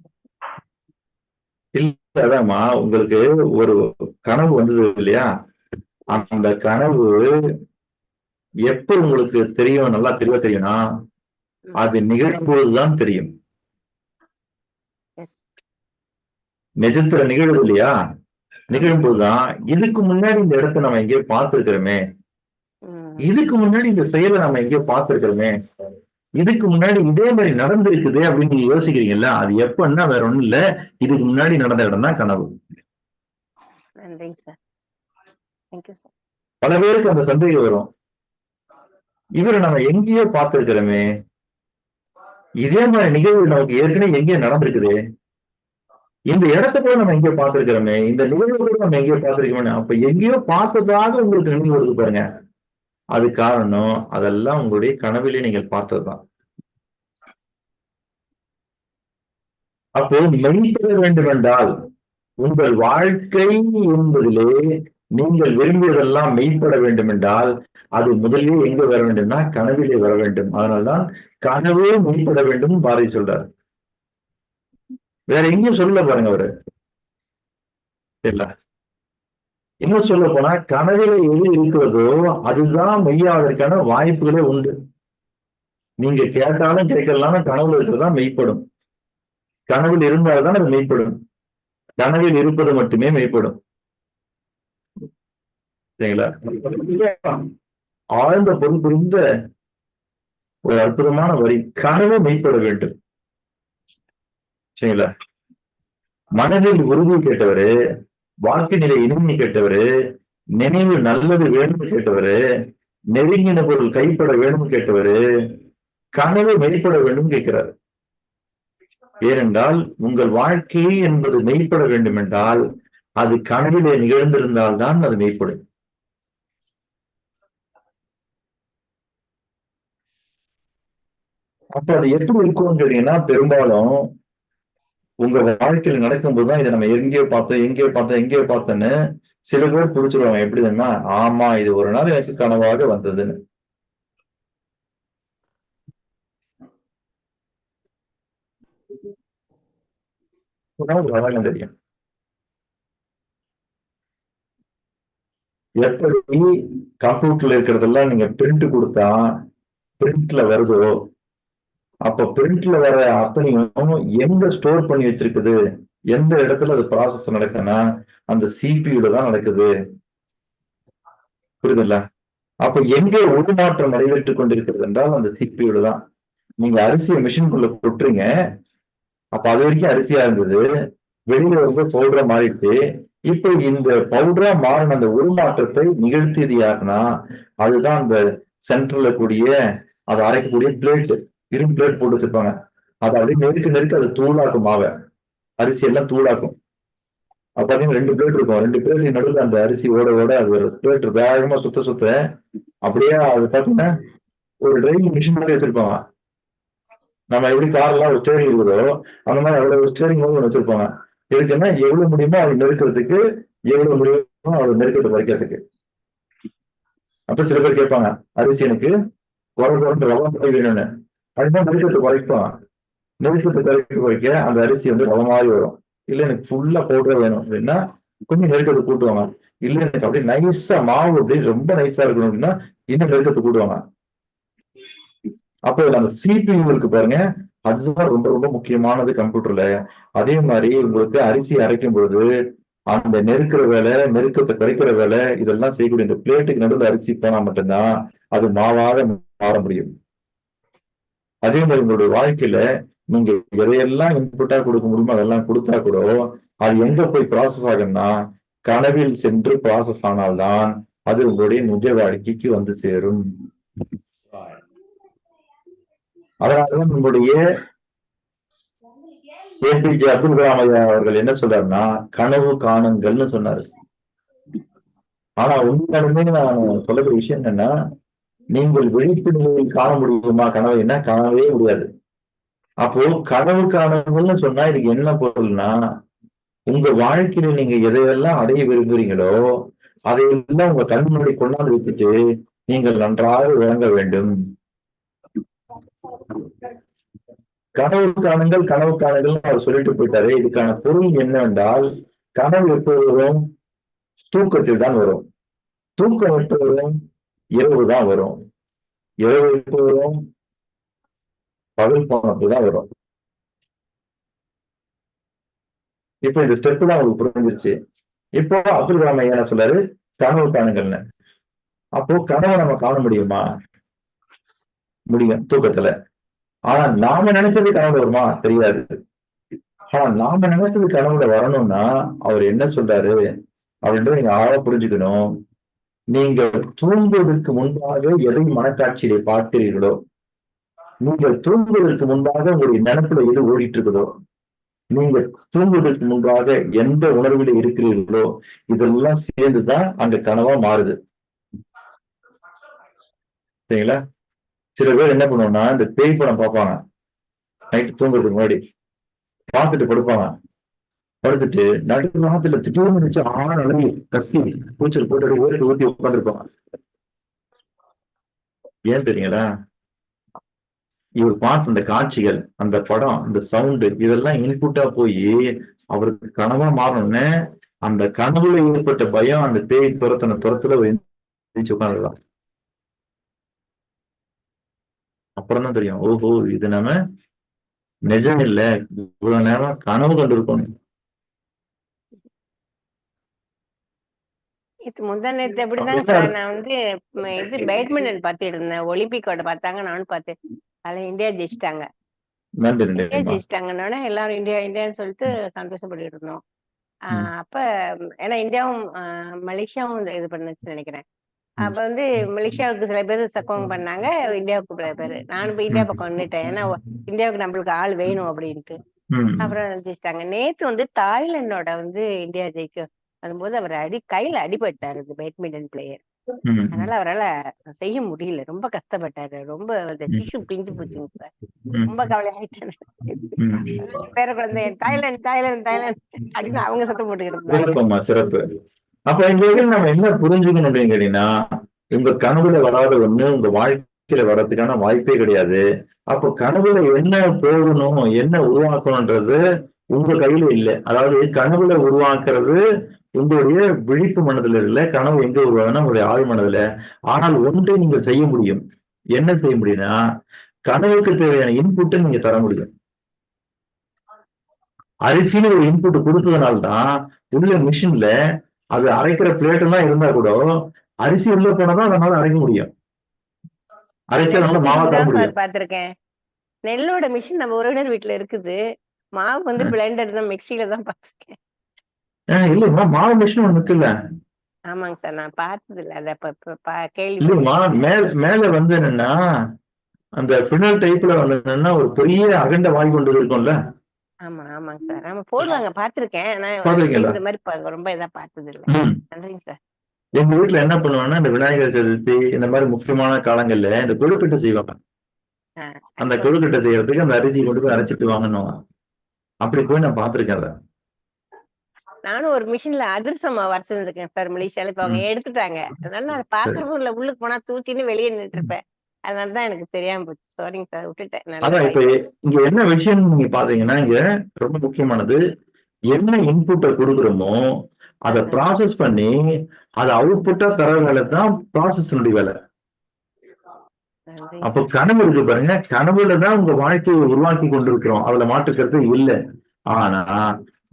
இல்ல, அதான்மா, உங்களுக்கு ஒரு கனவு வந்தது இல்லையா, அந்த கனவு எப்ப உங்களுக்கு தெரியும், நல்லா தெளிவா தெரியும்னா அது நிகழும் போதுதான் தெரியும். நிஜத்துல நிகழ்வு இல்லையா, நிகழும் போதுதான் இதுக்கு முன்னாடி இந்த இடத்த நம்ம எங்கேயோ பார்த்திருக்கிறோமே, இதுக்கு முன்னாடி இந்த செயலை நம்ம எங்கேயோ பார்த்திருக்கிறோமே, இதுக்கு முன்னாடி இதே மாதிரி நடந்திருக்குது அப்படின்னு நீங்க யோசிக்கிறீங்கல்ல, அது எப்பன்னா வேற ஒண்ணும் இல்ல, இதுக்கு முன்னாடி நடந்த இடம் தான் கனவு. பல பேருக்கு அந்த சந்தேகம் வரும், இவரை நம்ம எங்கேயோ பார்த்திருக்கிறோமே, இதே மாதிரி நிகழ்வு நமக்கு ஏற்கனவே எங்கேயோ நடந்திருக்குது, இந்த இடத்த கூட நம்ம எங்கேயோ பார்த்திருக்கிறோமே, இந்த நிகழ்வு கூட நம்ம எங்கேயோ பார்த்திருக்கோமே. அப்ப எங்கேயோ பார்த்ததாக உங்களுக்கு நினைவு வருது பாருங்க, அது காரணம் அதெல்லாம் உங்களுடைய கனவிலே நீங்கள் பார்த்ததுதான். அப்போ மெய்ப்பட வேண்டும் என்றால், உங்கள் வாழ்க்கை என்பதிலே நீங்கள் விரும்பியதெல்லாம் மெய்ப்பட வேண்டும் என்றால், அது முதலிலே எங்க வர வேண்டும்னா கனவிலே வர வேண்டும். அதனால்தான் கனவே மெய்ப்பட வேண்டும் பாரதி சொல்றார். வேற எங்கேயும் சொல்ல பாருங்க அவரு இல்ல. இன்னும் சொல்ல போனா, கனவில எது இருக்கிறதோ அதுதான் மெய்யாவதற்கான வாய்ப்புகளே உண்டு. நீங்க கேட்டாலும் கேட்கலாம், கனவுல இருக்கிறதா மெய்ப்படும். கனவில் இருந்தால்தான் அது மெய்ப்படும். கனவில் இருப்பது மட்டுமே மெய்ப்படும். சரிங்களா? ஆழ்ந்த பொருள் புரிந்த ஒரு அற்புதமான வரி, கனவு மெய்ப்பட வேண்டும். சரிங்களா? மனதில் உறுதி கேட்டவரு, வாழ்க்கை நிலை இனிமை கேட்டவரு, நினைவு நல்லது வேணும்னு கேட்டவரு, நெருங்கின பொருள் கைப்பட வேணும்னு கேட்டவரு, கனவு மெய்ப்பட வேண்டும் கேட்கிறார். ஏனென்றால் உங்கள் வாழ்க்கை என்பது மெய்ப்பட வேண்டும் என்றால் அது கனவிலே நிகழ்ந்திருந்தால்தான் அது மெய்ப்படும். அப்ப அது எப்படி இருக்கும்னு கேட்டீங்கன்னா, பெரும்பாலும் உங்க வாழ்க்கையில் நடக்கும்போதுதான் இதை நம்ம எங்கேயோ பார்த்தோன்னு சில பேர் புடிச்சிருவாங்க. எப்படின்னா, ஆமா இது ஒரு நாள் எனக்கு கனவாக வந்ததுன்னு. தெரியும் எப்படி கம்ப்யூட்டர்ல இருக்கிறதெல்லாம் நீங்க பிரிண்ட் கொடுத்தா பிரிண்ட்ல வருதோ, அப்ப பிரிண்ட்ல வர அத்தனையும் எங்க ஸ்டோர் பண்ணி வச்சிருக்குது, எந்த இடத்துல அது ப்ராசஸ் நடக்குதுன்னா அந்த சிபியூல தான் நடக்குது. புரியுதுல்ல? அப்ப எங்கே உருமாற்றம் நடைபெற்றுக் கொண்டிருக்கிறது என்றால் அந்த சிபியூல தான். நீங்க அரிசியை மிஷின்குள்ள கொட்டுறீங்க, அப்ப அது வரைக்கும் அரிசியா இருந்தது, வெளியில பவுடரா மாறிட்டு, இப்ப இந்த பவுடரா மாறின அந்த உருமாற்றத்தை நிகழ்த்தியது யாருன்னா அதுதான் அந்த சென்டர்ல கூடிய அதை அரைக்கக்கூடிய பிளேட், இரும்பு பிளேட் போட்டு வச்சிருப்பாங்க. அதை அப்படியே நெருக்க அது தூளாக்கும், மாவை அரிசி எல்லாம் தூளாக்கும். அப்ப பாத்தீங்கன்னா 2 பிளேட் இருக்கும், 2 பிளேட் நடுவில் அந்த அரிசி ஓட அது ஒரு பிளேட் வேகமா சுத்த அப்படியே அது பாத்தீங்கன்னா ஒரு டிரைவிங் மிஷின் மாதிரி வச்சிருப்பாங்க. நம்ம எப்படி கார்லாம் ஒரு ஸ்டேரிங் இருக்குதோ அந்த மாதிரி அவ்வளவு ஸ்டேரிங் ஒன்று வச்சிருப்பாங்க. இருக்குன்னா எவ்வளவு முடியுமோ அது நெருக்கிறதுக்கு, எவ்வளவு முடியுமோ அவ்வளவு நெருக்கத்தை குறைக்கிறதுக்கு. அப்ப சில பேர் கேட்பாங்க, அரிசி எனக்கு குறைந்து ரவா மாதிரி வேணும்னு. அதுதான் நெருக்கத்தை குறைப்பான். நெருக்கத்தை குறைக்க அந்த அரிசி ரவ மாதிரி வரும். இல்ல எனக்கு ஃபுல்லா பவுடரா வேணும் அப்படின்னா கொஞ்சம் நெருக்கத்தை கூட்டுவாங்க. இல்ல எனக்கு அப்படியே நைஸா மாவு அப்படியே ரொம்ப நைஸா இருக்கணும் அப்படின்னா இன்னும் நெருக்கத்தை கூடுவாங்க. அப்போ அந்த CPU இருக்கு பாருங்க, அதுதான் ரொம்ப ரொம்ப முக்கியமானது கம்ப்யூட்டர்ல. அதே மாதிரி உங்களுக்கு அரிசி அரைக்கும் பொழுது அந்த நெருக்கிற வேலை, நெருக்கத்தை குறைக்கிற வேலை, இதெல்லாம் செய்யக்கூடிய இந்த பிளேட்டுக்கு நடுவில் அரிசி போனா மட்டும்தான் அது மாவாக மாற முடியும். அதே மாதிரி உங்களுடைய வாழ்க்கையில நீங்க எதையெல்லாம் இன்புட்டா கொடுக்க முடியுமோ அதெல்லாம் கொடுத்தா கூட அது எங்க போய் ப்ராசஸ் ஆகும்னா கனவில் சென்று ப்ராசஸ் ஆனால்தான் அது உங்களுடைய நிஜ வாழ்க்கைக்கு வந்து சேரும். அதனாலதான் நம்முடைய APJ அப்துல் கலாம் ஐயா அவர்கள் என்ன சொல்றாருன்னா கனவு காணுங்கள்னு சொன்னாரு. ஆனா உண்மையாலுமே நான் சொல்லக்கூடிய விஷயம் என்னன்னா, நீங்கள் விழிப்பு நிலையில் காண முடியுமா கனவை? என்ன காணவே முடியாது. அப்போ கனவு காணுங்கள்னு சொன்னா இதுக்கு என்ன பொருள்னா, உங்க வாழ்க்கையில நீங்க எதையெல்லாம் அடைய விரும்புறீங்களோ அதையெல்லாம் உங்க கண் முன்னாடி கொண்டாந்து வைத்துட்டு நீங்கள் நன்றாக விளங்க வேண்டும். கனவு காணுங்கள் கனவு காணுங்கள் அவர் சொல்லிட்டு போயிட்டாரு. இதுக்கான பொருள் என்னவென்றால், கனவு எப்போ வரும்? தூக்கத்தில் தான் வரும். தூக்கம் எப்போ வரும்? இரவு தான் வரும். இரவு எப்போ வரும்? பகல் போனப்போ தான் வரும். இப்ப இந்த ஸ்டெப் தான் உங்களுக்கு புரிஞ்சிருச்சு. இப்போ அப்துல் கலாம் ஐயா என்ன சொல்றாரு? கனவு காணுங்கள்னு. அப்போ கனவை நம்ம காண முடியுமா? முடியும் தூக்கத்துல. ஆனா நாம நினைச்சது கனவுல வருமா? தெரியாது. ஆனா நாம நினைச்சது கனவுல வரணும்னா அவர் என்ன சொல்றாரு அப்படின்றத நீங்க ஆழ புரிஞ்சுக்கணும். நீங்க தூங்குவதற்கு முன்பாக எதை மனக்காட்சியிலே பார்க்கிறீர்களோ, நீங்கள் தூங்குவதற்கு முன்பாக உங்களுடைய நினைப்புல எது ஓடிட்டு இருக்குதோ, நீங்க தூங்குவதற்கு முன்பாக எந்த உணர்வில இருக்கிறீர்களோ இதெல்லாம் சேர்ந்துதான் அங்க கனவா மாறுது. சரிங்களா? சில பேர் என்ன பண்ணுவோம்னா இந்த பேய் படம் பார்ப்பாங்க, நைட்டு தூங்குறதுக்கு முன்னாடி பார்த்துட்டு படுப்பாங்க. படுத்துட்டு நடு ராத்திரில திடீர்னு வச்சு அளவு கசி கூச்சல் போட்டு ஓடி ஊத்தி உட்காந்துருப்பாங்க. ஏன் தெரியுங்களா? இவர் பார்த்த அந்த காட்சிகள், அந்த படம், அந்த சவுண்டு இதெல்லாம் இன்புட்டா போய் அவருக்கு கனவா மாறணும்னு அந்த கனவுல ஏற்பட்ட பயம் அந்த பேய் துரத்துல உட்காந்துருக்கலாம். அப்புறம் தான் தெரியும், ஓஹோ இது நம்ம நிஜம் இல்ல, இவ்வளவு நேரம் கனவு கண்டிருக்கோம். இது முந்தா நேத்து அப்படிதாங்க சார். நான் வந்து இது பேட்மிண்டன் பார்த்துட்டு இருந்தேன். ஒலிம்பிக்கோட பார்த்தாங்க, நானும் பார்த்தேன். அதுல இந்தியா ஜெயிச்சிட்டாங்க. இந்தியா ஜெயிச்சிட்டாங்கன்னோட எல்லாரும் இந்தியா இந்தியான்னு சொல்லிட்டு சந்தோஷப்பட்டுட்டு இருந்தோம். அப்ப ஏன்னா இந்தியாவும் மலேசியாவும் இது பண்ணுச்சுன்னு நினைக்கிறேன். அப்ப வந்து மலேசியாவுக்கு சில பேர் சக்கவம் பண்ணாங்க, இந்தியாவுக்கு சில பேரு. நானும் இப்ப இந்தியா பக்கம் வந்துட்டேன். ஏன்னா இந்தியாவுக்கு நம்மளுக்கு ஆள் வேணும் அப்படின்ட்டு. அப்புறம் ஜெயிச்சிட்டாங்க. நேத்து வந்து தாய்லாண்டோட வந்து இந்தியா ஜெயிக்க வரும்போது அவர் கையில அடிபட்டாரு பேட்மிண்டன் பிளேயர். அதனால அவரால் செய்ய முடியல, ரொம்ப கஷ்டப்பட்டாரு. ரொம்ப அந்த டிஷ்யூ பிஞ்சு போச்சுங்க சார். ரொம்ப கவலையாயிட்டாரு. பேர குழந்தை தாய்லாந்து தாய்லாந்து தாய்லாந்து அப்படின்னு அவங்க சத்தம் போட்டுக்கிட்டு. சிறப்பு. அப்ப இந்த நம்ம என்ன புரிஞ்சுக்கணும் அப்படின்னு கேட்டீங்கன்னா, உங்க கனவுல வராத ஒண்ணு உங்க வாழ்க்கையில வர்றதுக்கான வாய்ப்பே கிடையாது. அப்ப கனவுல என்ன போகணும், என்ன உருவாக்கணும்ன்றது உங்க கையில இல்லை. அதாவது கனவுல உருவாக்குறது உங்களுடைய விழிப்பு மனதில் இல்ல, கனவு எங்க உருவாகுன்னா உங்களுடைய ஆழ் மனதுல. ஆனால் ஒன்றை நீங்கள் செய்ய முடியும். என்ன செய்ய முடியும்னா, கனவுக்கு தேவையான இன்புட்டை நீங்க தர முடியும். அரிசின்னு ஒரு இன்புட் கொடுத்ததுனால்தான் உள்ள மிஷின்ல அது அரைக்கிற பிளேட் எல்லாம் இருந்தா கூட அரிசி உள்ள போனதான் அதனால அரைக்க முடியும். அரைச்சா நம்ம மாவா தர முடியும். பாத்திருக்கேன். நெல்லோட மிஷின் நம்ம உறவினர் வீட்டுல இருக்குது. மாவு வந்து பிளெண்டர் தான், மிக்சியில தான் பாத்திருக்கேன். இல்லைம்மா, மாவு மிஷின் ஒண்ணு இருக்குல்ல. ஆமாங்க சார், நான் பார்த்தது இல்ல. அத கேள்வி இல்லைம்மா, மேல வந்து என்னன்னா அந்த பினல் டைப்ல வந்து என்னன்னா ஒரு பெரிய அகண்ட வாய் கொண்டு இருக்கும்ல. ஆமா ஆமாங்க சார், ஆமா போடுவாங்க, பாத்திருக்கேன். இந்த மாதிரி ரொம்ப இதா பார்த்தது இல்ல. நன்றிங்க சார். எங்க வீட்டுல என்ன பண்ணுவாங்கன்னா இந்த விநாயகர் சதுர்த்தி இந்த மாதிரி முக்கியமான காலங்கள்ல இந்த கொழுக்கட்டை செய்வாங்க. அந்த கொழுக்கட்டை செய்யறதுக்கு அந்த அரிசி கொண்டு போய் அரைச்சிட்டு வாங்கணும். அப்படி போய் நான் பாத்திருக்கேன் அதை. நானும் ஒரு மிஷின்ல அதிரசம் வர சொல்லிருக்கேன் சார் மலேசியால. இப்ப அவங்க எடுத்துட்டாங்க. அதனால நான் பாக்குறதும் இல்ல, உள்ளுக்கு போனா தூக்கின்னு வெளியே நின்றுட்டு இருப்பேன். அதனாலதான் எனக்கு தெரியாம போச்சு. சாரிங்க சார், விட்டுட்டேன். அதான் இப்ப இங்க என்ன விஷயம் நீங்க பாத்தீங்கன்னா, இங்க ரொம்ப முக்கியமானது என்ன இன்புட்டை கொடுக்குறோமோ அதை ப்ராசஸ் பண்ணி அதை அவுட்புட்டா தர வேலை தான் ப்ராசஸினுடைய வேலை. அப்ப கனவு இருக்கு பாருங்க, கனவுல தான் உங்க வாழ்க்கையை உருவாக்கி கொண்டிருக்கிறோம், அதுல மாற்றுக்கிறது இல்லை. ஆனா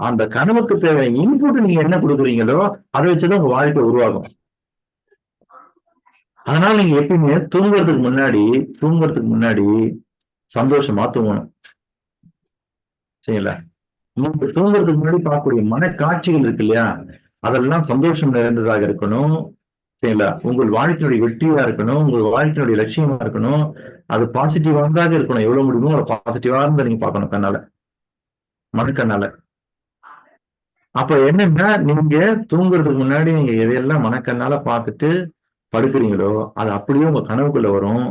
அந்த கனவுக்கு தேவையான இன்புட் நீங்க என்ன கொடுக்குறீங்களோ அதை வச்சுதான் உங்க வாழ்க்கை உருவாகும். அதனால நீங்க எப்பயுமே தூங்குறதுக்கு முன்னாடி சந்தோஷமா தூங்கணும். சரிங்களா? நீங்க தூங்குறதுக்கு முன்னாடி பார்க்கக்கூடிய மனக்காட்சிகள் இருக்கு இல்லையா, அதெல்லாம் சந்தோஷம் நிறைந்ததாக இருக்கணும். சரிங்களா? உங்கள் வாழ்க்கையுடைய வெற்றியா இருக்கணும், உங்கள் வாழ்க்கையுடைய லட்சியமா இருக்கணும், அது பாசிட்டிவானதாக இருக்கணும். எவ்வளவு முடியுமோ அதை பாசிட்டிவா இருந்தா நீங்க பார்க்கணும் கண்ணால, மனக்கண்ணால. அப்ப என்னன்னா, நீங்க தூங்குறதுக்கு முன்னாடி நீங்க எதையெல்லாம் மனக்கண்ணால பார்த்துட்டு படுக்கிறீங்களோ அது அப்படியே உங்க கனவுக்குள்ள வரும்.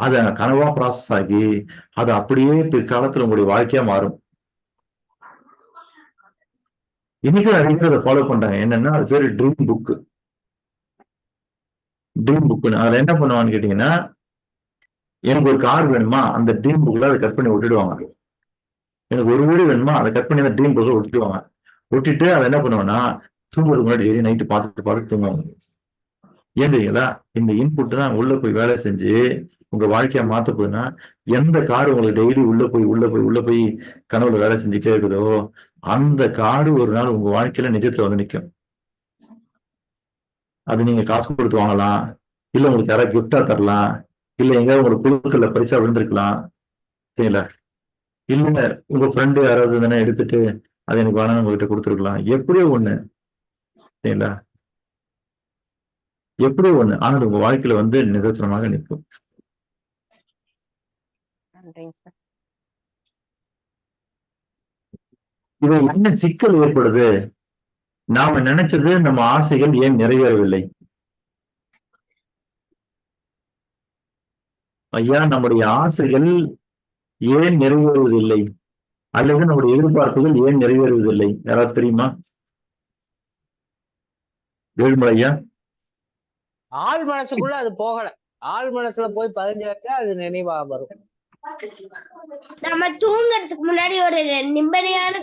அத கனவா ப்ராசஸ் ஆகி அது அப்படியே பிற்காலத்துல உங்களுடைய வாழ்க்கையா மாறும். இன்னைக்கு நிறைய பேர் அதை ஃபாலோ பண்றாங்க. என்னன்னா, அது பேரு ட்ரீம் புக். ட்ரீம் புக்னு அதுல என்ன பண்ணுவான்னு கேட்டீங்கன்னா, எனக்கு ஒரு கார் வேணுமா, அந்த ட்ரீம் புக்ல அதை கட் பண்ணி விட்டுடுவாங்க. எனக்கு ஒரு வீடு வேணுமா, அதை கட் பண்ணி அந்த ட்ரீம் புக்ல விட்டுடுவாங்க. விட்டுட்டு அதை என்ன பண்ணுவேன்னா, தூங்குறதுக்கு முன்னாடி டெய்லி நைட்டு பார்த்துட்டு தூங்குவாங்க. ஏன் தெரியுங்களா? இந்த இன்புட் தான் உள்ள போய் வேலை செஞ்சு உங்க வாழ்க்கையா மாத்த போகுதுன்னா, எந்த கார் உங்களுக்கு டெய்லி உள்ள போய் கனவுல வேலை செஞ்சுட்டே இருக்குதோ அந்த காடு ஒரு நாள் உங்க வாழ்க்கையில நிஜத்துல வந்து நிற்கும். அது நீங்க காசு கொடுத்து வாங்கலாம், இல்ல உங்களுக்கு யாராவது கிஃப்டா தரலாம், இல்ல எங்கேயாவது உங்களுக்கு குழுக்கள்ல பரிசா விழுந்திருக்கலாம். சரிங்களா? இல்ல உங்க ஃப்ரெண்டு யாராவது தானே எடுத்துட்டு அது எனக்கு வேணாம் உங்ககிட்ட கொடுத்துருக்கலாம். எப்படியோ ஒண்ணு. சரிங்களா? எப்படியோ ஒண்ணு. ஆனால் உங்க வாழ்க்கையில வந்து நிதர்சனமாக நிற்கும். இது என்ன சிக்கல் ஏற்படுது? நாம நினைச்சது நம்ம ஆசைகள் ஏன் நிறைவேறவில்லை? ஐயா, நம்முடைய ஆசைகள் ஏன் நிறைவேறுவதில்லை, அல்லது நம்முடைய எதிர்பார்ப்புகள் ஏன் நிறைவேறுவதில்லை? யாராவது தெரியுமா? வேலுமலை ஐயா. ஆள் மனசுக்குள்ள அது போகல. ஆள் மனசுல போய் பதிஞ்சு வச்சா அது நினைவா வரும். நம்ம தூங்குறதுக்கு முன்னாடி ஒரு நிம்மதியான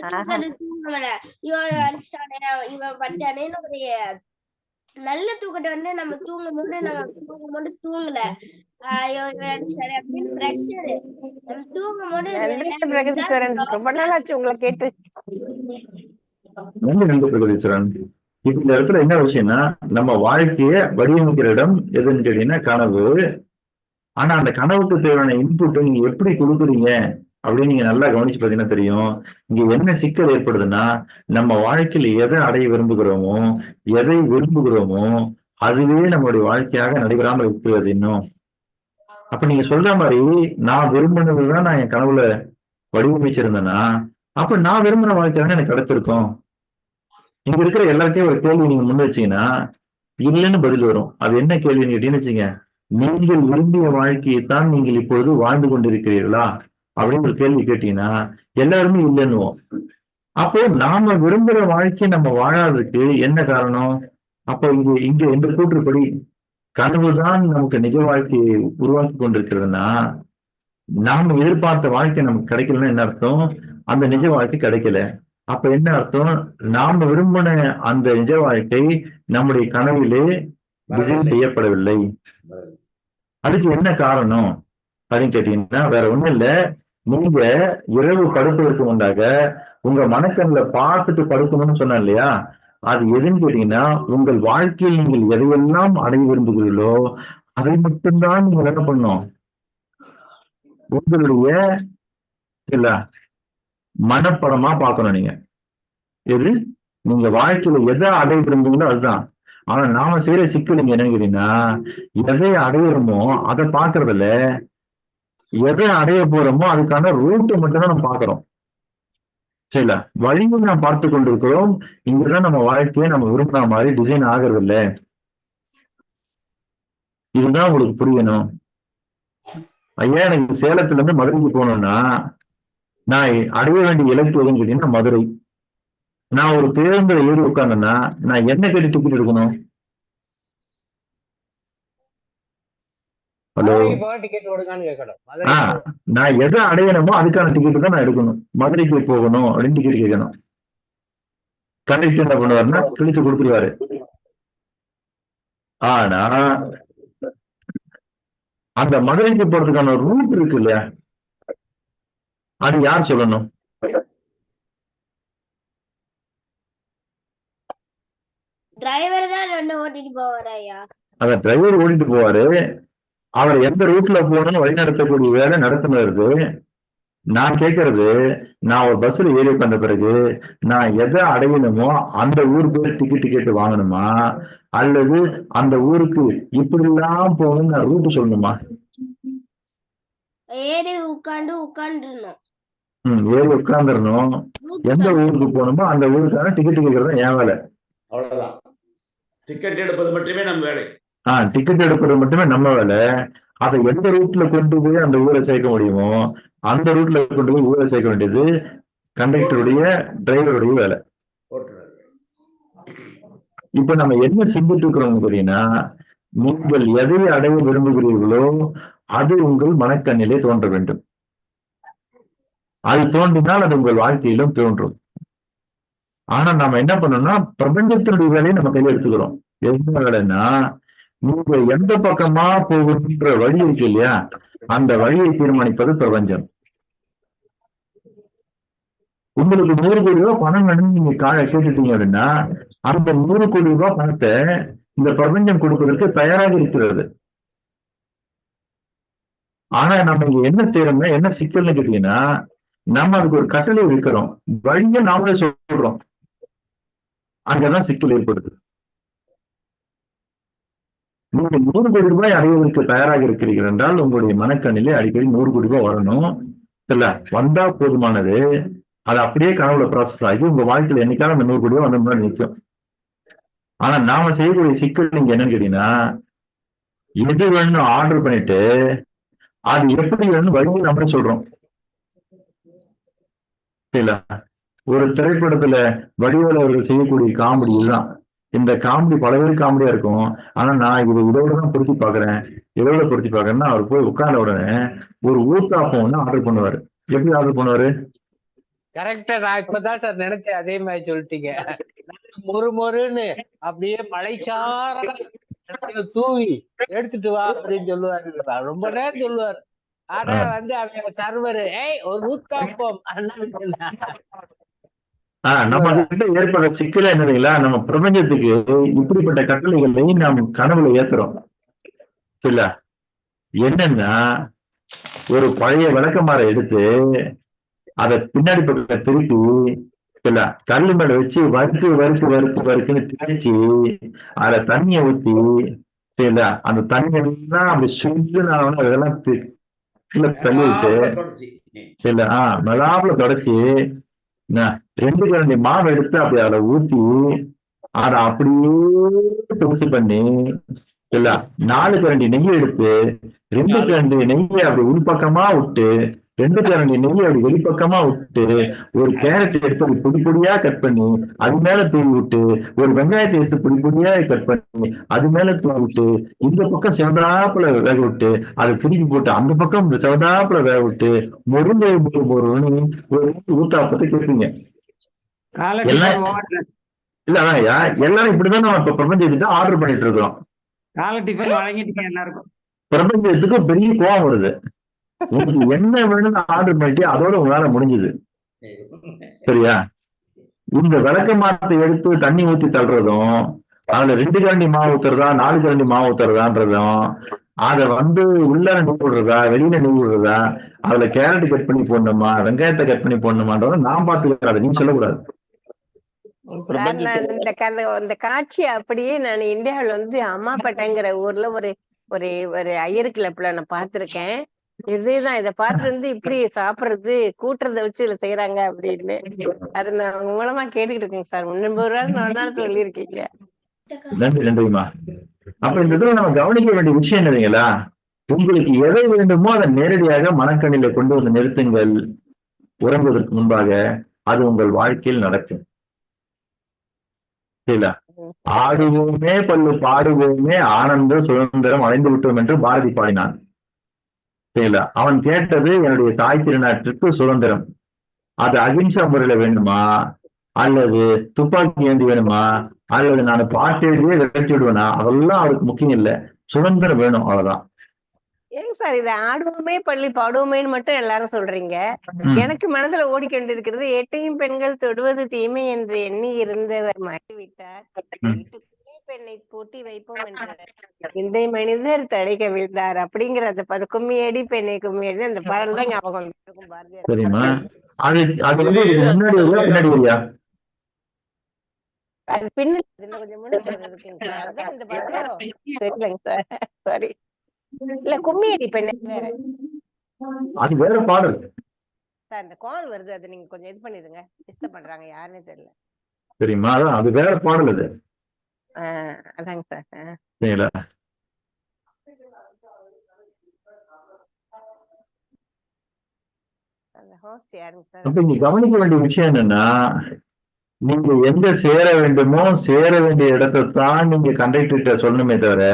தூங்கல, இவன் அடிச்சிட்டானே இவன் பண்ணிட்டானேன்னு ஒரு நல்ல தூக்கத்தை வந்து நம்ம தூங்கும் போது தூங்கல, இவன் அடிச்சிட்டானே அப்படின்னு பிரஷர் நம்ம தூங்கும் போது. ரொம்ப நாள் ஆச்சு உங்களை கேட்டு. இப்ப இந்த இடத்துல என்ன விஷயம்னா, நம்ம வாழ்க்கைய வடிவமைக்கிற இடம் எதுன்னு கேட்டீங்கன்னா கனவு. ஆனா அந்த கனவுக்கு தேவையான இன்புட் நீங்க எப்படி கொடுக்குறீங்க அப்படின்னு நீங்க நல்லா கவனிச்சு பாத்தீங்கன்னா தெரியும். இங்க என்ன சிக்கல் ஏற்படுதுன்னா, நம்ம வாழ்க்கையில எதை அடைய விரும்புகிறோமோ, எதை விரும்புகிறோமோ அதுவே நம்மளுடைய வாழ்க்கையாக நடைபெறாமல் இருக்கிறது இன்னும். அப்ப நீங்க சொல்ற மாதிரி நான் விரும்பினதுதான் நான் என் கனவுல வடிவமைச்சிருந்தேன்னா, அப்ப நான் விரும்பின வாழ்க்கையாக எனக்கு கிடைச்சிருக்கும். இங்க இருக்கிற எல்லாத்தையும் ஒரு கேள்வி நீங்க முன் வச்சீங்கன்னா இல்லைன்னு பதில் வரும். அது என்ன கேள்வின்னு கேட்டீங்கன்னு வச்சுங்க, நீங்கள் விரும்பிய வாழ்க்கையைத்தான் நீங்கள் இப்பொழுது வாழ்ந்து கொண்டிருக்கிறீர்களா அப்படின்னு ஒரு கேள்வி கேட்டீங்கன்னா எல்லாருமே இல்லைன்னுவோம். அப்போ நாம விரும்புற வாழ்க்கையை நம்ம வாழாததுக்கு என்ன காரணம்? அப்போ இங்க எந்த கூற்றுப்படி கனவுதான் நமக்கு நிஜ வாழ்க்கையை உருவாக்கி கொண்டிருக்கிறதுனா, நாம எதிர்பார்த்த வாழ்க்கை நமக்கு கிடைக்கலன்னா என்ன அர்த்தம்? அந்த நிஜ வாழ்க்கை கிடைக்கல. அப்ப என்ன அர்த்தம்? நாம விரும்பின அந்த நிஜ வாழ்க்கை நம்முடைய கனவிலே டிசைன் செய்யப்படவில்லை. அதுக்கு என்ன காரணம் அப்படின்னு கேட்டீங்கன்னா வேற ஒண்ணும் இல்ல. நீங்க இரவு படுப்பதற்கு முன்னாக உங்க மனக்கண்ணில் பார்த்துட்டு படுக்கணும்னு சொன்ன இல்லையா, அது எதுன்னு கேட்டீங்கன்னா உங்கள் வாழ்க்கையில் நீங்கள் எதையெல்லாம் அடைய விரும்புகிறீர்களோ அதை மட்டும்தான் நீங்க என்ன பண்ணணும், உங்களுடைய இல்ல மனப்படமா பார்க்கணும். நீங்க எது நீங்க வாழ்க்கையில எதை அடைய விரும்புங்களோ அதுதான். ஆனா நாம செய்யற சிக்கல் நீங்க என்ன கேட்டீங்கன்னா, எதை அடையிறோமோ அதை பாக்குறதுல எதை அடைய போறோமோ அதுக்கான ரூட்டை மட்டும் தான் நம்ம பாக்குறோம். சரிங்களா? வழியை நாம் பார்த்து கொண்டிருக்கிறோம். இங்கதான் நம்ம வாழ்க்கையை நம்ம விரும்பின மாதிரி டிசைன் ஆகிறது இல்லை. இதுதான் உங்களுக்கு புரியணும். ஐயா, எனக்கு சேலத்துல இருந்து மதுரைக்கு போகணும்னா நான் அடைய வேண்டிய இலக்கு எதுன்னு கேட்டீங்கன்னா மதுரை. நான் ஒரு பேருந்துல ஏறி உட்கார்ந்தேன்னா நான் என்ன கேட்டு டிக்கெட் எடுக்கணும்? ஹலோ, டிக்கெட் கொடுங்கன்னு கேட்கணும். நான் எதை அடையணுமோ அதுக்கான டிக்கெட் தான் நான் எடுக்கணும். மதுரைக்கு போகணும் அப்படின்னு டிக்கெட் கேட்கணும். கண்டக்டர் என்ன பண்ணுவாருன்னா கிழிச்சு கொடுத்துருவாரு. ஆனா அந்த மதுரைக்கு போறதுக்கான ரூட் இருக்கு இல்லையா, அது யார் சொல்லணும்? டிரைவர் தான் ஓட்டிட்டு போவாரா ஐயா? அந்த டிரைவர் ஓட்டிட்டு போவாரு. அவர் எந்த ரூட்ல போகணும்னு வழி நடத்தக்கூடிய வேலை நடத்துனருக்கு. நான் கேட்கறது, நான் ஒரு பஸ்ல ஏறி உட்கார்ந்த பிறகு நான் எதை அடையணுமோ அந்த ஊர் பேர் டிக்கெட் வாங்கணுமா, அல்லது அந்த ஊருக்கு இப்படி எல்லாம் போகணும்னு நான் ரூட் சொல்லணுமா? ஏறி உட்கார்ந்துடணும். ஏறி உட்கார்ந்துடணும். எந்த ஊருக்கு போகணுமோ அந்த ஊருக்கான டிக்கெட் கேட்கறது என் வேலை. அவ்வளவுதான். டிக்கெட் எடுப்பது மட்டுமே நம்ம வேலை. டிக்கெட் எடுப்பது மட்டுமே நம்ம வேலை. அதை எந்த ரூட்ல கொண்டு போய் அந்த ஊரை சேர்க்க முடியுமோ அந்த ரூட்ல கொண்டு போய் ஊரை சேர்க்க வேண்டியது கண்டக்டருடைய, டிரைவருடைய வேலை. இப்ப நம்ம என்ன செஞ்சுட்டு இருக்கிறோம் பார்த்தீங்கன்னா, நீங்கள் எதை அடைய விரும்புகிறீர்களோ அது உங்கள் மனக்கண்ணிலே தோன்ற வேண்டும். அது தோன்றினால் அது உங்கள் வாழ்க்கையிலும் தோன்றும். ஆனா நாம என்ன பண்ணோம்னா, பிரபஞ்சத்தினுடைய வேலையை நம்ம கையில எடுத்துக்கிறோம். என்ன வேலைன்னா, நீங்க எந்த பக்கமா போகின்ற வழி இருக்கு இல்லையா, அந்த வழியை தீர்மானிப்பது பிரபஞ்சம். உங்களுக்கு 100 கோடி ரூபாய் பணம் வேணும்னு நீங்க கேட்டுட்டீங்க அப்படின்னா, அந்த 100 கோடி ரூபாய் பணத்தை இந்த பிரபஞ்சம் கொடுப்பதற்கு தயாராக இருக்கிறது. ஆனா நம்ம இங்க என்ன தேவைன்னா, என்ன சிக்கல்னு கேட்டீங்கன்னா, நம்ம அதுக்கு ஒரு கட்டளை வைக்கிறோம், வழியை நாமளே சொல்றோம். அங்கதான் சிக்கல் ஏற்படுது. நீங்க 100 கோடி ரூபாய் அடைவதற்கு தயாராக இருக்கிறீர்கள் என்றால் உங்களுடைய மனக்கண்ணிலே அடிக்கடி 100 கோடி ரூபாய் வரணும். இல்ல வந்தா போதுமானது. அது அப்படியே கனவுல ப்ராசஸ் ஆகி உங்க வாழ்க்கையில என்னைக்காவது அந்த 100 கோடி ரூபாய் வந்த முன்னாடி நிற்கும். ஆனா நாம செய்யக்கூடிய சிக்கல் நீங்க என்னன்னு கேட்டீங்கன்னா, எது வேணும்னு ஆர்டர் பண்ணிட்டு அது எப்படி வேணும்னு வழியை நம்மளே சொல்றோம். இல்ல ஒரு திரைப்படத்துல வடிவேலு அவர்கள் செய்யக்கூடிய காமெடி இதுதான். இந்த காமெடி பல பேர் காமெடியா இருக்கும். ஆனா நான் இதோட தான் பொருத்தி பாக்குறேன். எதோட பொருத்தி பாக்குறேன்னா, அவர் போய் உட்கார்ந்த உடனே ஒரு ஊத்தாப்பம் ஒண்ணு ஆர்டர் பண்ணுவாரு. எப்படி ஆர்டர் பண்ணுவாரு? கரெக்டா, நான் இப்பதான் சார் நினைச்சேன், அதே மாதிரி சொல்லிட்டீங்க. மொறுன்னு அப்படியே மலைச்சார தூவி எடுத்துட்டு வா அப்படின்னு சொல்லுவாரு. ரொம்ப நேரம் சொல்லுவாரு. ஆனா அவங்க சர்வர் ஒரு ஊத்தாப்பம். நம்ம கிட்ட ஏற்படுற சிக்கல என்னதுங்களா, நம்ம பிரபஞ்சத்துக்கு இப்படிப்பட்ட கட்டளைகளை நாம் கனவுல ஏத்துறோம். இல்ல என்னன்னா, ஒரு பழைய விளக்கமாரை எடுத்து அதை பின்னாடி பக்க திருப்பி இல்ல கல்லு மேல வச்சு வறுக்குன்னு தேய்ச்சி அதுல தண்ணிய ஊத்தி இல்ல அந்த தண்ணி எல்லாம் அப்படி சுருங்கினாலும் அதெல்லாம் தள்ளி விட்டு இல்ல மெலாப்புல தொடச்சி 2 கரண்டி மாவு எடுத்து அப்படி அதை ஊத்தி அதை அப்படியே பெருசு பண்ணி இல்ல 4 கரண்டி நெய் எடுத்து 2 கரண்டி நெய்யை அப்படி உள்பக்கமா விட்டு 2 கரண்டி நெய்யை அப்படி வெளிப்பக்கமா விட்டு ஒரு கேரட் எடுத்து அப்படி பொடி பொடியா கட் பண்ணி அது மேல தூவி விட்டு ஒரு வெங்காயத்தை எடுத்து பொடி பொடியா கட் பண்ணி அது மேல தூவி விட்டு இந்த பக்கம் செவதாப்புல வேக விட்டு அதை திருப்பி போட்டு அந்த பக்கம் செவதாப்புல வேக விட்டு மொறுன்னு ஒரு ஊத்தாப்பத்தை கேட்பீங்க. இல்ல ஐயா, எல்லாரும் இப்படிதான் நம்ம இப்ப பிரபஞ்சத்துக்கு ஆர்டர் பண்ணிட்டு இருக்கிறோம். பிரபஞ்சத்துக்கு பெரிய கோவம் வருது. உங்களுக்கு என்ன வேணும்னு ஆர்டர் பண்ணிட்டு அதோட உங்களால முடிஞ்சது. சரியா? இந்த விளக்க மாத்தை எடுத்து தண்ணி ஊத்தி தள்ளுறதும் அதுல 2 கரண்டி மாவு ஊத்துறதா 4 கரண்டி மாவு ஊத்துறதான்றதும் அதை உள்ள நெய் விடுறதா வெளியில நெய் விடுறதா அதுல கேரட் கட் பண்ணி போடணுமா வெங்காயத்தை கட் பண்ணி போடணுமான்றத நான் பாத்துக்கிறேன். அதை நீங்க சொல்லக்கூடாது. இந்த காட்சி அப்படியே நான் இந்தியாவில அம்மாப்பேட்டைங்கிற ஊர்ல ஒரு ஒரு ஒரு ஐயர் கிளப்ல நான் பாத்திருக்கேன். இதேதான் இதை பார்த்துட்டு இப்படி சாப்பிடுறது கூட்டுறத வச்சு இதுல செய்யறாங்க அப்படின்னு. அது நான் உங்க மூலமா கேட்டுக்கிட்டு இருக்கேங்க சார். 3 நாள் சொல்லியிருக்கீங்க. நன்றிமா. அப்ப இந்த இதுல நம்ம கவனிக்க வேண்டிய விஷயம் என்னதுங்களா, உங்களுக்கு எதை வேண்டுமோ அதை நேரடியாக மனக்கண்ணில கொண்டு வந்து நிறுத்துங்கள். உறங்குவதற்கு முன்பாக அது உங்கள் வாழ்க்கையில் நடக்கும். இல்ல ஆடுவோமே பல்லு பாடுவோமே ஆனந்த சுதந்திரம் அடைந்து விட்டோம் என்று பாரதி பாடினான். இல்ல அவன் கேட்டது என்னுடைய தாய் திருநாட்டிற்கு சுதந்திரம். அது அகிம்சா முறையில வேண்டுமா அல்லது துப்பாக்கி ஏந்தி வேணுமா, அல்லது நான் பாட்டு எழுதியே விரட்டி விடுவேனா, அதெல்லாம் அவருக்கு முக்கியம் இல்லை. சுதந்திரம் வேணும், அவ்வளவுதான். ஏங்க சார் இதை ஆடுவோமே பள்ளி பாடுவோமேன்னு மட்டும் எல்லாரும் சொல்றீங்க. எனக்கு மனதுல ஓடிக்கொண்டிருக்கிறது, எட்டையும் பெண்கள் தொடுவது தீமை என்று எண்ணி இருந்தவர் மாறிவிட்டார், பெண்ணை பூட்டி வைப்போம் என்ற இந்த மனிதர் தடை கவிழ்ந்தார் அப்படிங்கிற அந்த கும்மியடி பெண்ணை கும்மியடி அந்த பாடல் தான் ஞாபகம் இருக்கும் பாரதியார். சரிம்மா, அது முன்னாடி வரியா பின்னாடி வரியா? அது பின்னாடி கொஞ்சம் முன்னாடி இருக்குங்க சார். அதான் இந்த பாடலோ தெரியலங்க சார், சாரி. இல்ல கும்மியடி பெண்ணை வேற, அது வேற பாடல் சார். இந்த கால் வருது, அது நீங்க கொஞ்சம் இது பண்ணிடுங்க, டிஸ்டர்ப் பண்றாங்க, யாருன்னே தெரியல. சரிம்மா, அதான் அது வேற பாடல் அது. அதாங்க சார். சரிங்களா? அந்த ஹோஸ்ட் யாருங்க சார்? அப்ப இங்க கவனிக்க வேண்டிய விஷயம் என்னன்னா, நீங்க எங்க சேர வேண்டுமோ சேர வேண்டிய இடத்தைத்தான் நீங்க கண்டக்டர்கிட்ட சொல்லணுமே தவிர,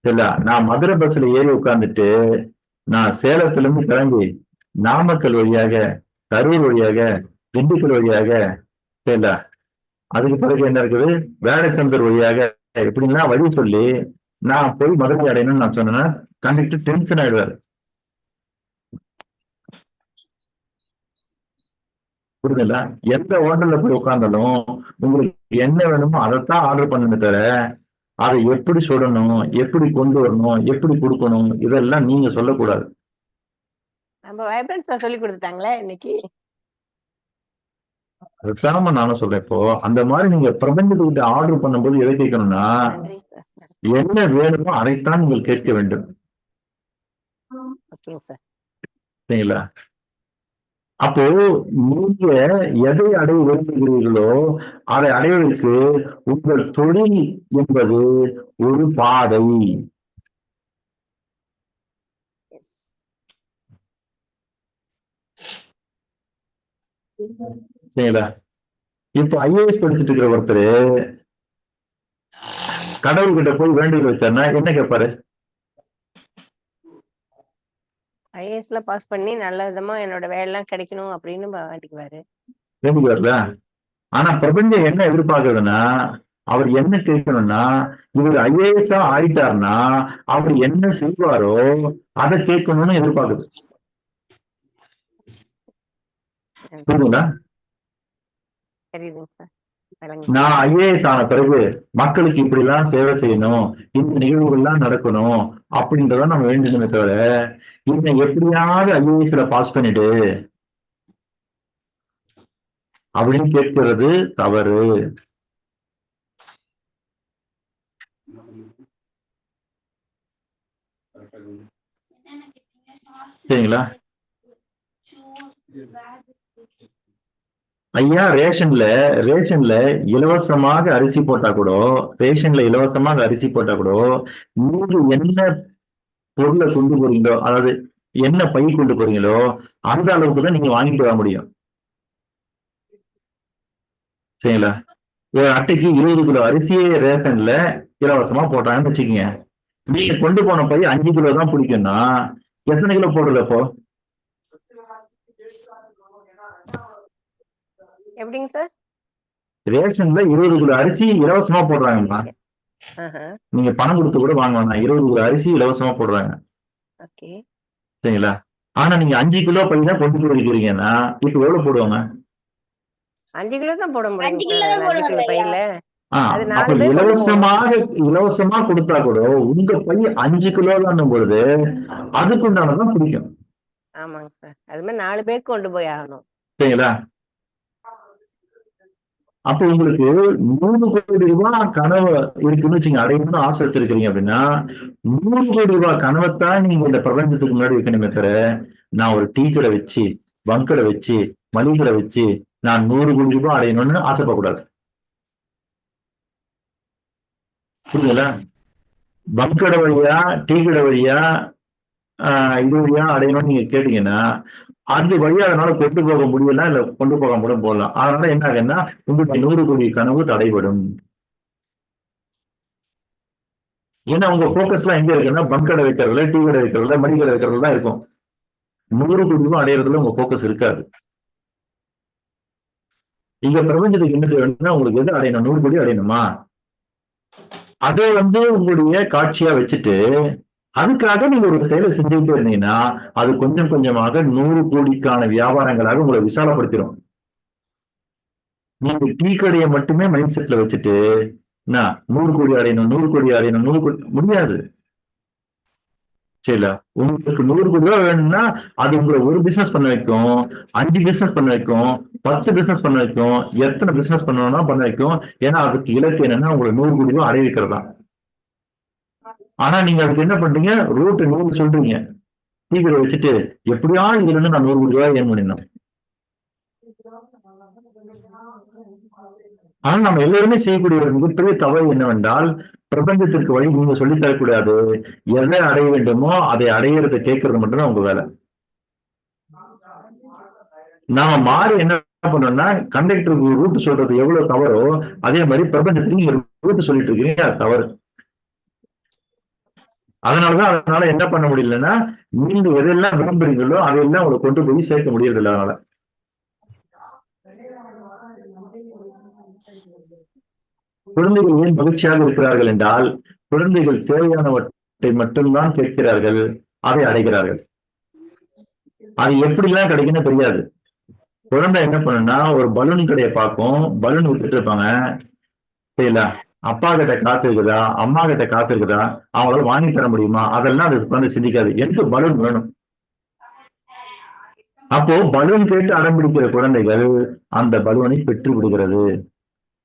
இல்ல நான் மதுரை பஸ்ல ஏறி உட்கார்ந்துட்டு நான் சேலத்துல இருந்து கிளம்பி நாமக்கல் வழியாக, கரூர் வழியாக, திண்டுக்கல் வழியாக, இல்ல அதுக்கு பிறகு என்ன இருக்குது வேடச்சந்தர் வழியாக எப்படின்னா வழி சொல்லி நான் போய் மதுரை அடையணும்னு நான் சொன்னேன்னா கண்டக்டர் டென்ஷன் ஆயிடுவாரு. புரியுதுல்ல? எந்த ஹோட்டல்ல போய் உட்கார்ந்தாலும் உங்களுக்கு என்ன வேணுமோ அதைத்தான் ஆர்டர் பண்ணுமே தவிர அதை எப்படி சொல்லணும், எப்படி கொண்டு வரணும், எப்படி கொடுக்கணும், இதெல்லாம் நீங்க சொல்லக்கூடாது. நம்ம வைப்ரன்ஸ் சொல்லி கொடுத்துட்டாங்களே இன்னைக்கு. அதுதான் நானும் சொல்றேன். இப்போ அந்த மாதிரி நீங்க பிரபஞ்சத்துக்கிட்ட ஆர்டர் பண்ணும்போது எதை கேட்கணும்னா, என்ன வேணுமோ அதைத்தான் நீங்கள் கேட்க வேண்டும். சரிங்களா? அப்போ நீங்க எதை அடைய விரும்புகிறீர்களோ அதை அடைவதற்கு உங்கள் தொழில் என்பது ஒரு பாதை. சரிங்களா? இப்ப ஐஏஎஸ் படிச்சுட்டு இருக்கிற ஒருத்தர் கடவுள்கிட்ட போய் வேண்டுதல் வச்சாருன்னா என்ன கேட்பாரு? ஐஏஎஸ்ல பாஸ் பண்ணி நல்ல விதமா என்னோட வேலை எல்லாம் கிடைக்கணும் அப்படின்னு வேண்டிக்குவாரு. வேண்டிக்குவார்ல. ஆனா பிரபஞ்சம் என்ன எதிர்பார்க்குதுன்னா, அவர் என்ன கேட்கணும்னா, இவர் ஐஏஎஸ்ஆ ஆயிட்டாருன்னா அவர் என்ன செய்வாரோ அதை கேட்கணும்னு எதிர்பார்க்குது. புரியுதுங்களா? நான் ஐஏஎஸ் ஆன பிறகு மக்களுக்கு இப்படி எல்லாம் சேவை செய்யணும், இந்த நிகழ்வுகள்லாம் நடக்கணும் அப்படின்றத நம்ம வேண்டியதுமே தவிர இன்னும் எப்படியாவது ஐஏஎஸ்ல பாஸ் பண்ணிட்டு அப்படின்னு கேட்கிறது தவறு. சரிங்களா? ஐயா ரேஷன்ல இலவசமாக அரிசி போட்டா கூட, நீங்க என்ன பொருளை கொண்டு போறீங்களோ, அதாவது என்ன பை கொண்டு போறீங்களோ அந்த அளவுக்கு தான் நீங்க வாங்கிட்டு வர முடியும். சரிங்களா? ஒரு அட்டைக்கு 20 கிலோ அரிசியே ரேஷன்ல இலவசமா போட்டாங்கன்னு வச்சுக்கோங்க. நீங்க கொண்டு போன பை 5 கிலோ தான் பிடிக்கும்னா எத்தனை கிலோ போடுறது? அப்போ எப்படிங்க சார்? ரேஷன்ல 20 கிலோ அரிசி இலவசமா போடுறாங்கம்மா. நீங்க பணம் கொடுத்து கூட வாங்க வேணாம், 20 கிலோ அரிசி இலவசமா போடுறாங்க. சரிங்களா? ஆனா நீங்க 5 கிலோ பை தான் கொண்டு போய் வைக்கிறீங்கன்னா இப்ப எவ்வளவு போடுவாங்க? 5 கிலோ தான் போட முடியும் பையில. அப்ப இலவசமா கொடுத்தா கூட உங்க பை 5 கிலோ தான் பொழுது அதுக்குண்டானதான் பிடிக்கும். ஆமாங்க சார், அது மாதிரி 4 பேருக்கு கொண்டு போய் ஆகணும். சரிங்களா? அப்ப உங்களுக்கு 3 கோடி ரூபாய் கனவு இருக்குன்னு வச்சுங்க, அடையணும்னு ஆசை வச்சிருக்கீங்க அப்படின்னா 3 கோடி ரூபாய் கனவைத்தான் நீங்க இந்த பிரபஞ்சத்துக்கு முன்னாடி வைக்கணுமே தவிர, நான் ஒரு டீ கடை வச்சு, பங்க் கடை வச்சு, மளிகை கடை வச்சு நான் 100 கோடி ரூபாய் அடையணும்னு ஆசைப்படக்கூடாது. புரியுதுங்களா? பங்க் கடை வழியா, டீ கடை வழியா, இது வழியா அடையணும்னு நீங்க கேட்டீங்கன்னா அந்த வழியா அதனால கொண்டு போக முடியல, இல்ல கொண்டு போக முடியும் போடலாம். அதனால என்ன ஆகுன்னா உங்களுக்கு 100 கோடி கனவு தடைபடும். ஏன்னா உங்க போக்கஸ் எல்லாம் எங்க இருக்குன்னா பங்க் கடை வைக்கிறதுல, டீ கடை வைக்கிறதுல, மளிகை கடை வைக்கிறதுல தான் இருக்கும். 100 கோடி ரூபாய் அடையிறதுல உங்க போக்கஸ் இருக்காது. இங்க பிரபஞ்சத்துக்கு என்ன தேவைன்னா உங்களுக்கு எது அடையணும், 100 கோடி அடையணுமா, அதை உங்களுடைய காட்சியா வச்சுட்டு அதுக்காக நீங்க ஒரு செயலை செஞ்சுக்கிட்டே இருந்தீங்கன்னா அது கொஞ்சம் கொஞ்சமாக 100 கோடிக்கான வியாபாரங்களாக உங்களை விசாலப்படுத்திடும். நீங்க டீ கடையை மட்டுமே மைண்ட் செட்ல வச்சுட்டு 100 கோடி அடையணும் 100 கோடி அடையணும் 100 கோடி முடியாது. சரிங்களா? உங்களுக்கு 100 கோடி ரூபாய் வேணும்னா அது உங்களை ஒரு பிசினஸ் பண்ண வைக்கும், 5 பிசினஸ் பண்ண வைக்கும், 10 பிசினஸ் பண்ண வைக்கும், எத்தனை பிசினஸ் பண்ணணும்னா பண்ண வைக்கும். ஏன்னா அதுக்கு இலக்கு என்னன்னா உங்களை 100 கோடி ரூபாய் அடைய வைக்கிறதா. ஆனா நீங்க அதுக்கு என்ன பண்றீங்க, ரூட் 100 சொல்றீங்க, டீக்கரை வச்சுட்டு எப்படியா இதுல இருந்து நான் 100 கோடி ரூபாய் ஏன் பண்ணிடணும். ஆனா நம்ம எல்லாருமே செய்யக்கூடிய ஒரு மிகப்பெரிய தவறு என்னவென்றால் பிரபஞ்சத்திற்கு வழி நீங்க சொல்லித் தரக்கூடாது. எதை அடைய வேண்டுமோ அதை அடையிறத கேட்கறது மட்டும்தான் உங்க வேலை. நாம மாறி என்ன பண்ணோம்னா கண்டக்டருக்கு ரூட் சொல்றது எவ்வளவு தவறோ அதே மாதிரி பிரபஞ்சத்துக்கு நீங்க ரூட் சொல்லிட்டு இருக்கீங்க, அது தவறு. அதனால என்ன பண்ண முடியலன்னா நீங்க எதெல்லாம் விரும்புறீங்களோ அதையெல்லாம் உங்களை கொண்டு போய் சேர்க்க முடியறதில்ல. அதனால குழந்தைகள் ஏன் மகிழ்ச்சியாக இருக்கிறார்கள் என்றால் குழந்தைகள் தேவையானவற்றை மட்டும்தான் கேட்கிறார்கள், அதை அடைகிறார்கள். அது எப்படிலாம் கிடைக்குன்னு தெரியாது. குழந்தை என்ன பண்ணுன்னா ஒரு பலூன் கடையை பார்க்கும், பலூன் வித்துட்டு இருப்பாங்க, சரிங்களா, அப்பா கிட்ட காசு இருக்குதா அம்மா கிட்ட காசு இருக்குதா அவங்களால வாங்கி தர முடியுமா, அதெல்லாம் அது குழந்தை சிந்திக்காது. எனக்கு பலூன் வேணும். அப்போ பலூன் கேட்டு அடம்பிடிக்கிற குழந்தைகள் அந்த பலூனை பெற்று விடுகிறது.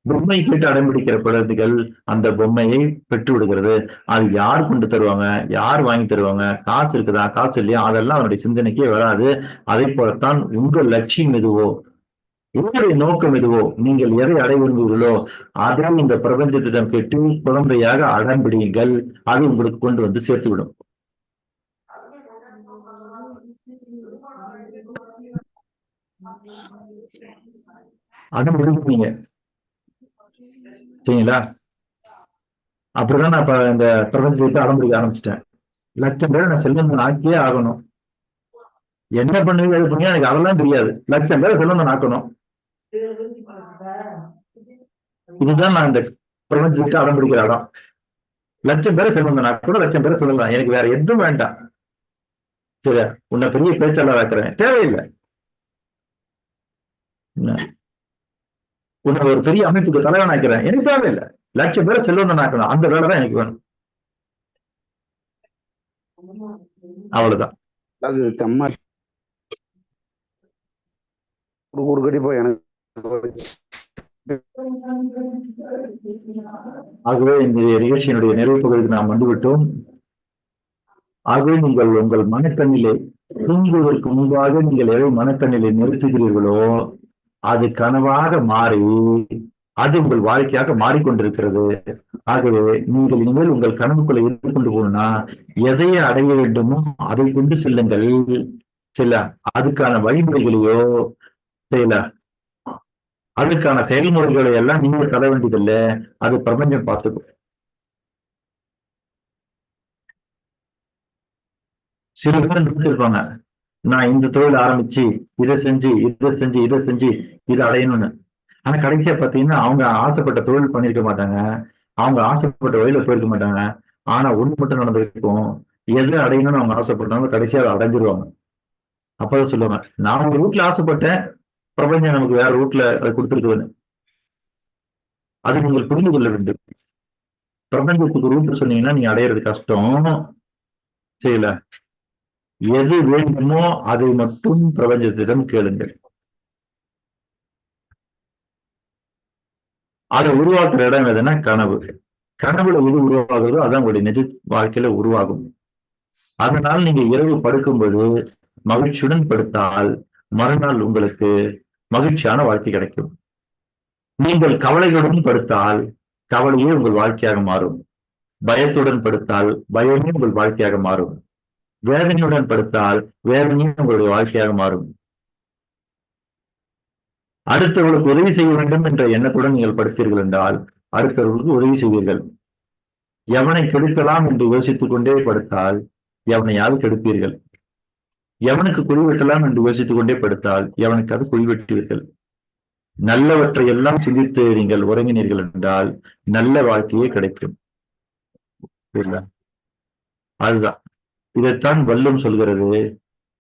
பொம்மை கேட்டு அடம்பிடிக்கிற குழந்தைகள் அந்த பொம்மையை பெற்று விடுகிறது. அது யார் கொண்டு தருவாங்க, யார் வாங்கி தருவாங்க, காசு இருக்குதா காசு இல்லையா, அதெல்லாம் அவனுடைய சிந்தனைக்கே வராது. அதே போலத்தான் உங்கள் லட்சியம் எதுவோ, உங்களுடைய நோக்கம் எதுவோ, நீங்கள் எதை அடைய விரும்புகிறீர்களோ அதை இந்த பிரபஞ்சத்திடம் கேட்டு குழந்தையாக அடம்பிடிங்கள். அது உங்களுக்கு கொண்டு வந்து சேர்த்துவிடும். அடம்பிடிங்க, சரிங்களா? அப்படிதான் நான் இப்ப இந்த பிரபஞ்சத்தை அடம்பிடிக்க ஆரம்பிச்சிட்டேன். 1,00,000 பேரை நான் செல்வந்தன் ஆக்கியே ஆகணும். என்ன பண்ணுவீங்க அது பண்ணி எனக்கு அதெல்லாம் தெரியாது. 1,00,000 பேரை செல்வந்தன் ஆக்கணும். இதுதான் நான் இந்த பிரபஞ்சத்தை அடம்பிடிக்கிற இடம். 1,00,000 பேரை செல்வந்தன் ஆக்கணும், 1,00,000 பேரை சொல்லலாம், எனக்கு வேற எதுவும் வேண்டாம். சரி, உன்னை பெரிய பேச்சாளர் ஆக்குறேன், தேவையில்லை. உன்னை ஒரு பெரிய அமைப்புக்கு தலைவன் ஆக்கிறேன், எனக்கு தேவையில்லை. 1,00,000 பேரை செல்வந்தன் ஆக்கணும், அந்த வேலை தான் எனக்கு வேணும். அவ்வளவுதான். அது செம்ம ஒரு கடி போய் எனக்கு. ஆகவே இந்த நிகழ்ச்சியினுடைய நிறைவு பகுதிக்கு நாம் வந்துவிட்டோம். ஆகவே நீங்கள் உங்கள் மனக்கண்ணிலே தூங்குவதற்கு முன்பாக நீங்கள் எதை மனக்கண்ணிலே நிறுத்துகிறீர்களோ அது கனவாக மாறி அது உங்கள் வாழ்க்கையாக மாறிக்கொண்டிருக்கிறது. ஆகவே நீங்கள் இனிமேல் உங்கள் கனவுக்குள்ள எதிர்கொண்டு போகணும்னா எதையை அடைய வேண்டுமோ அதை கொண்டு செல்லுங்கள். சரிங்களா? அதுக்கான வழிமுறைகளையோ சரிங்களா அதுக்கான செயல்முறைகளை எல்லாம் நீங்க தர வேண்டியதில்லை, அது பிரபஞ்சம் பார்த்துக்கும். சில பேர் நினைச்சிருப்பாங்க நான் இந்த தொழில் ஆரம்பிச்சு இதை செஞ்சு இதை அடையணும்னு. ஆனா கடைசியா பாத்தீங்கன்னா அவங்க ஆசைப்பட்ட தொழில் பண்ணிருக்க மாட்டாங்க, அவங்க ஆசைப்பட்ட வழியில போயிருக்க மாட்டாங்க. ஆனா ஒண்ணு மட்டும் நடந்திருக்கும், எதை அடையணும்னு அவங்க ஆசைப்பட்டாங்க கடைசியா அதை அடைஞ்சிருவாங்க. அப்பதான் சொல்லுவாங்க நான் ஒரு ரூட்ல ஆசைப்பட்டேன், பிரபஞ்சம் நமக்கு வேற ரூட்ல அதை கொடுத்துருக்குதுன்னு. அது நீங்கள் புரிந்து கொள்ள வேண்டும். பிரபஞ்சத்துக்கு ரூட் சொன்னீங்கன்னா நீங்க அடையிறது கஷ்டம். சரிங்களா? எது வேண்டுமோ அதை மட்டும் பிரபஞ்சத்திடம் கேளுங்கள். அதை உருவாக்குற இடம் எதுனா கனவு. கனவுல எது உருவாகுதோ அதான் உங்களுடைய நிஜ வாழ்க்கையில உருவாகும். அதனால் நீங்க இரவு படுக்கும்போது மகிழ்ச்சியுடன் படுத்தால் மறுநாள் உங்களுக்கு மகிழ்ச்சியான வாழ்க்கை கிடைக்கும். நீங்கள் கவலைகளுடன் படுத்தால் கவலையே உங்கள் வாழ்க்கையாக மாறும். பயத்துடன் படுத்தால் பயமே உங்கள் வாழ்க்கையாக மாறும். வேதனையுடன் படுத்தால் வேதனையே உங்களுடைய வாழ்க்கையாக மாறும். அடுத்தவர்களுக்கு உதவி செய்ய வேண்டும் என்ற எண்ணத்துடன் நீங்கள் படுத்தீர்கள் என்றால் அடுத்தவர்களுக்கு உதவி செய்வீர்கள். எவனை கெடுக்கலாம் என்று யோசித்துக் கொண்டே படுத்தால் எவனையாவது கெடுப்பீர்கள். எவனுக்கு குழி வெட்டலாம் என்று யோசித்துக் கொண்டே படுத்தால் எவனுக்காவது குழி வெட்டுவீர்கள். நல்லவற்றை எல்லாம் சிந்தித்து நீங்கள் உறங்கினீர்கள் என்றால் நல்ல வாழ்க்கையே கிடைக்கும். அதுதான் இதைத்தான் வள்ளுவம் சொல்கிறது,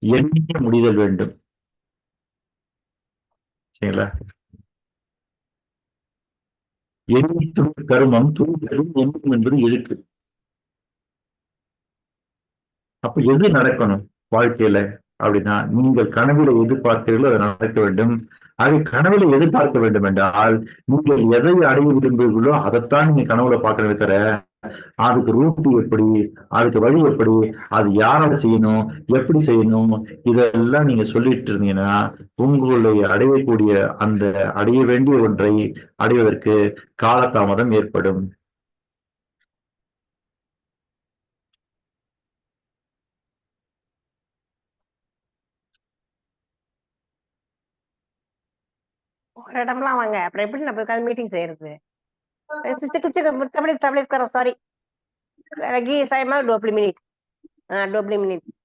எண்ணிய முடிதல் வேண்டும். சரிங்களா? எண்ணி துணி கருமம் துணிகளும் எண்ணும் என்பது எழுத்து. அப்ப எது நடக்கணும் வாழ்க்கையில அப்படின்னா, நீங்கள் கனவுல எதிர்பார்க்கிறீர்களோ அது நடக்க வேண்டும். அது கனவுல எதிர்பார்க்க வேண்டும் என்றால் நீங்கள் எதை அடைய விரும்புகிறீர்களோ அதைத்தான் நீங்க கனவுல பார்க்கறது இருக்கிற. அதுக்கு ரூட்டு எப்படி, அதுக்கு வழி எப்படி, அது யாரால செய்யணும், எப்படி செய்யணும், இதெல்லாம் நீங்க சொல்லிட்டு இருந்தீங்கன்னா உங்களுடைய அடையக்கூடிய அந்த அடைய வேண்டிய ஒன்றை அடைவதற்கு காலதாமதம் ஏற்படும். ஒரு இடம்லாம் வாங்க, அப்புறம் எப்படி நம்ம உட்காந்து மீட்டிங் செய்யறது? சாரி,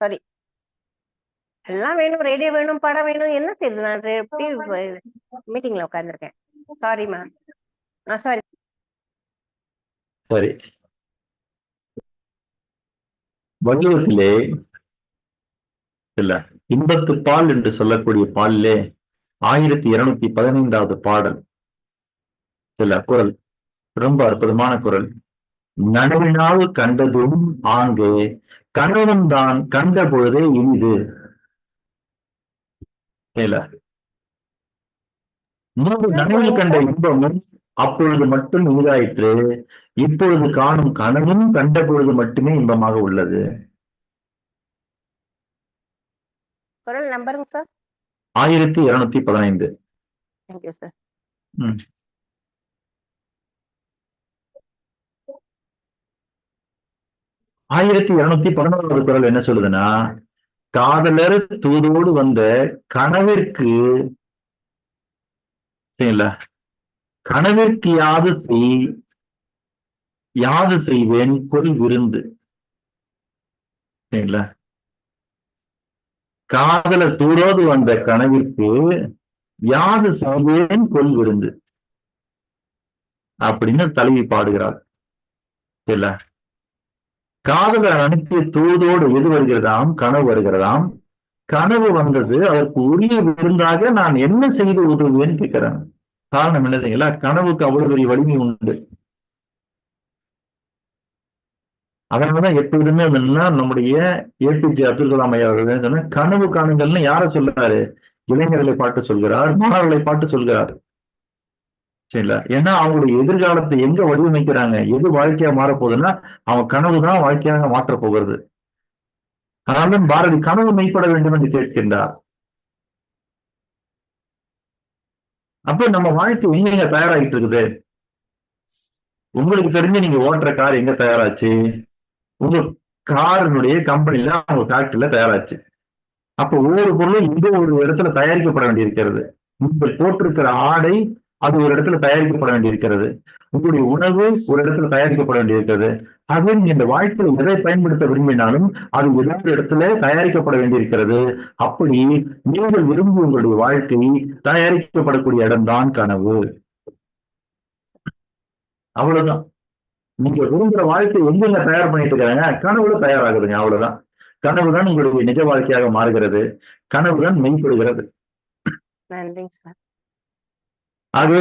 சாரி, எல்லாம் வேணும், ரேடியோ வேணும், படம் வேணும், என்ன செய்யுது? நான் எப்படி மீட்டிங்ல உட்காந்துருக்கேன். சாரிமா, சாரி. சரி, வள்ளுவத்திலே இல்ல இன்பத்து பால் என்று சொல்லக்கூடிய பாலிலே 1215வது பாடல் இல்ல குரல், ரொம்ப அற்புதமான குரல். நனவினால் கண்டதும் ஆங்கே கனவும் தான் கண்ட பொழுதே இனிது. இல்ல நனவில் கண்ட இன்பமும் அப்பொழுது மட்டும் இனிதாயிற்று, இப்பொழுது காணும் கனவும் கண்ட பொழுது மட்டுமே இன்பமாக உள்ளது. குரல் நம்பருங்க சார்? 1215. Thank you sir. 1211வது குரல் என்ன சொல்லுதுன்னா, காதலர் தூதோடு வந்த கனவிற்கு கனவிற்கு யாது செய்வேன் கொல் விருந்து. சரிங்களா? காதலர் தூதோடு வந்த கனவிற்கு யாது செய்வேன் கொல் விருந்து அப்படின்னு தலைவி பாடுகிறார். சரிங்களா? காதலர் அனுப்பிய தூதோடு எது வருகிறதாம்? கனவு வருகிறதாம். கனவு வந்தது, அதற்கு உரிய விருந்தாக நான் என்ன செய்து உதவுவேன்னு கேட்கிறேன். காரணம் என்னதுங்களா? கனவுக்கு அவ்வளவு பெரிய வலிமை உண்டு. அதனாலதான் எப்பொழுதுமே நம்முடைய ஏபிஜே அப்துல் கலாம் ஐயா அவர்கள் சொன்ன கனவு காணுங்கள்னு யார சொல்றாரு? இளைஞர்களை பாட்டு சொல்கிறார், மாணவர்களை பாட்டு சொல்கிறார். சரிங்களா? ஏன்னா அவங்களுடைய எதிர்காலத்தை எங்க வடிவமைக்கிறாங்க, எது வாழ்க்கையா மாறப்போகுதுன்னா அவன் கனவுதான் வாழ்க்கையாக மாற்றப் போகிறது. அதனால பாரதி கனவு மெய்ப்பட வேண்டும் என்று கேட்கின்றார். அப்ப நம்ம வாழ்க்கை எங்க தயாராகிட்டு இருக்குது? உங்களுக்கு தெரிஞ்சு நீங்க ஓட்டுற கார் எங்க தயாராச்சு? உங்க காரினுடைய கம்பெனில, உங்க ஃபேக்டரியில தயாராச்சு. அப்ப ஒவ்வொரு பொருளும் இங்க ஒரு இடத்துல தயாரிக்கப்பட வேண்டியிருக்கிறது. நீங்கள் போட்டிருக்கிற ஆடை அது ஒரு இடத்துல தயாரிக்கப்பட வேண்டியிருக்கிறது. உங்களுடைய உணவு ஒரு இடத்துல தயாரிக்கப்பட வேண்டியிருக்கிறது. ஆகவே நீங்க இந்த வாழ்க்கையில் எதை பயன்படுத்த விரும்பினாலும் அது ஏதாவது இடத்துல தயாரிக்கப்பட வேண்டியிருக்கிறது. அப்படி நீங்கள் விரும்பி உங்களுடைய வாழ்க்கை தயாரிக்கப்படக்கூடிய இடம்தான் கனவு. அவ்வளவுதான். நீங்க விரும்புற வாழ்க்கை எங்கெங்க தயார் பண்ணிட்டு இருக்காங்க? கனவுல தயாராகுதுங்க. அவ்வளவுதான். கனவுதான் உங்களுடைய நிஜ வாழ்க்கையாக மாறுகிறது. கனவுதான் மெய்ப்படுகிறது. ஆகவே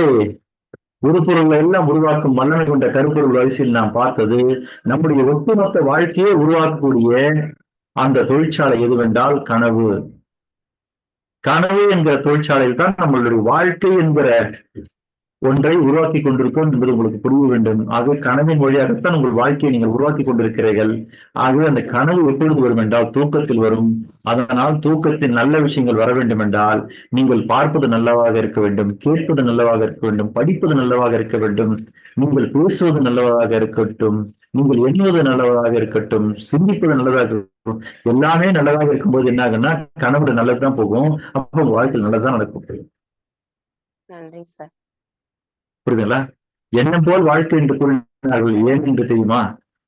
உருப்பொருள்களை எல்லாம் உருவாக்கும் வல்லமை கொண்ட கருப்பொருள் வரிசையில் நாம் பார்த்தது நம்முடைய ஒட்டுமொத்த வாழ்க்கையை உருவாக்கக்கூடிய அந்த தொழிற்சாலை எதுவென்றால் கனவு. கனவு என்கிற தொழிற்சாலையில் தான் நம்மளுடைய வாழ்க்கை என்கிற ஒன்றை உருவாக்கி கொண்டிருக்கோம் என்பது உங்களுக்கு புரிய வேண்டும். ஆகவே கனவின் வழியாகத்தான் உங்கள் வாழ்க்கையை நீங்கள் உருவாக்கி கொண்டிருக்கிறீர்கள். ஆகவே அந்த கனவு எப்பொழுது வரும் என்றால் தூக்கத்தில் வரும். அதனால் தூக்கத்தில் நல்ல விஷயங்கள் வர வேண்டும் என்றால் நீங்கள் பார்ப்பது நல்லவாக இருக்க வேண்டும், கேட்பது நல்லவாக இருக்க வேண்டும், படிப்பது நல்லவாக இருக்க வேண்டும், நீங்கள் பேசுவது நல்லவாக இருக்கட்டும், நீங்கள் எண்ணுவது நல்லதாக இருக்கட்டும், சிந்திப்பது நல்லதாக இருக்கட்டும். எல்லாமே நல்லதாக இருக்கும்போது என்ன ஆகுன்னா கனவுல நல்லதுதான் போகும். அப்போ வாழ்க்கையில் நல்லதுதான் நடக்கும். நன்றி சார். புரியுதுங்களா? எண்ணம் போல் வாழ்க்கை என்று கூறினார்கள். ஏன் என்று தெரியுமா?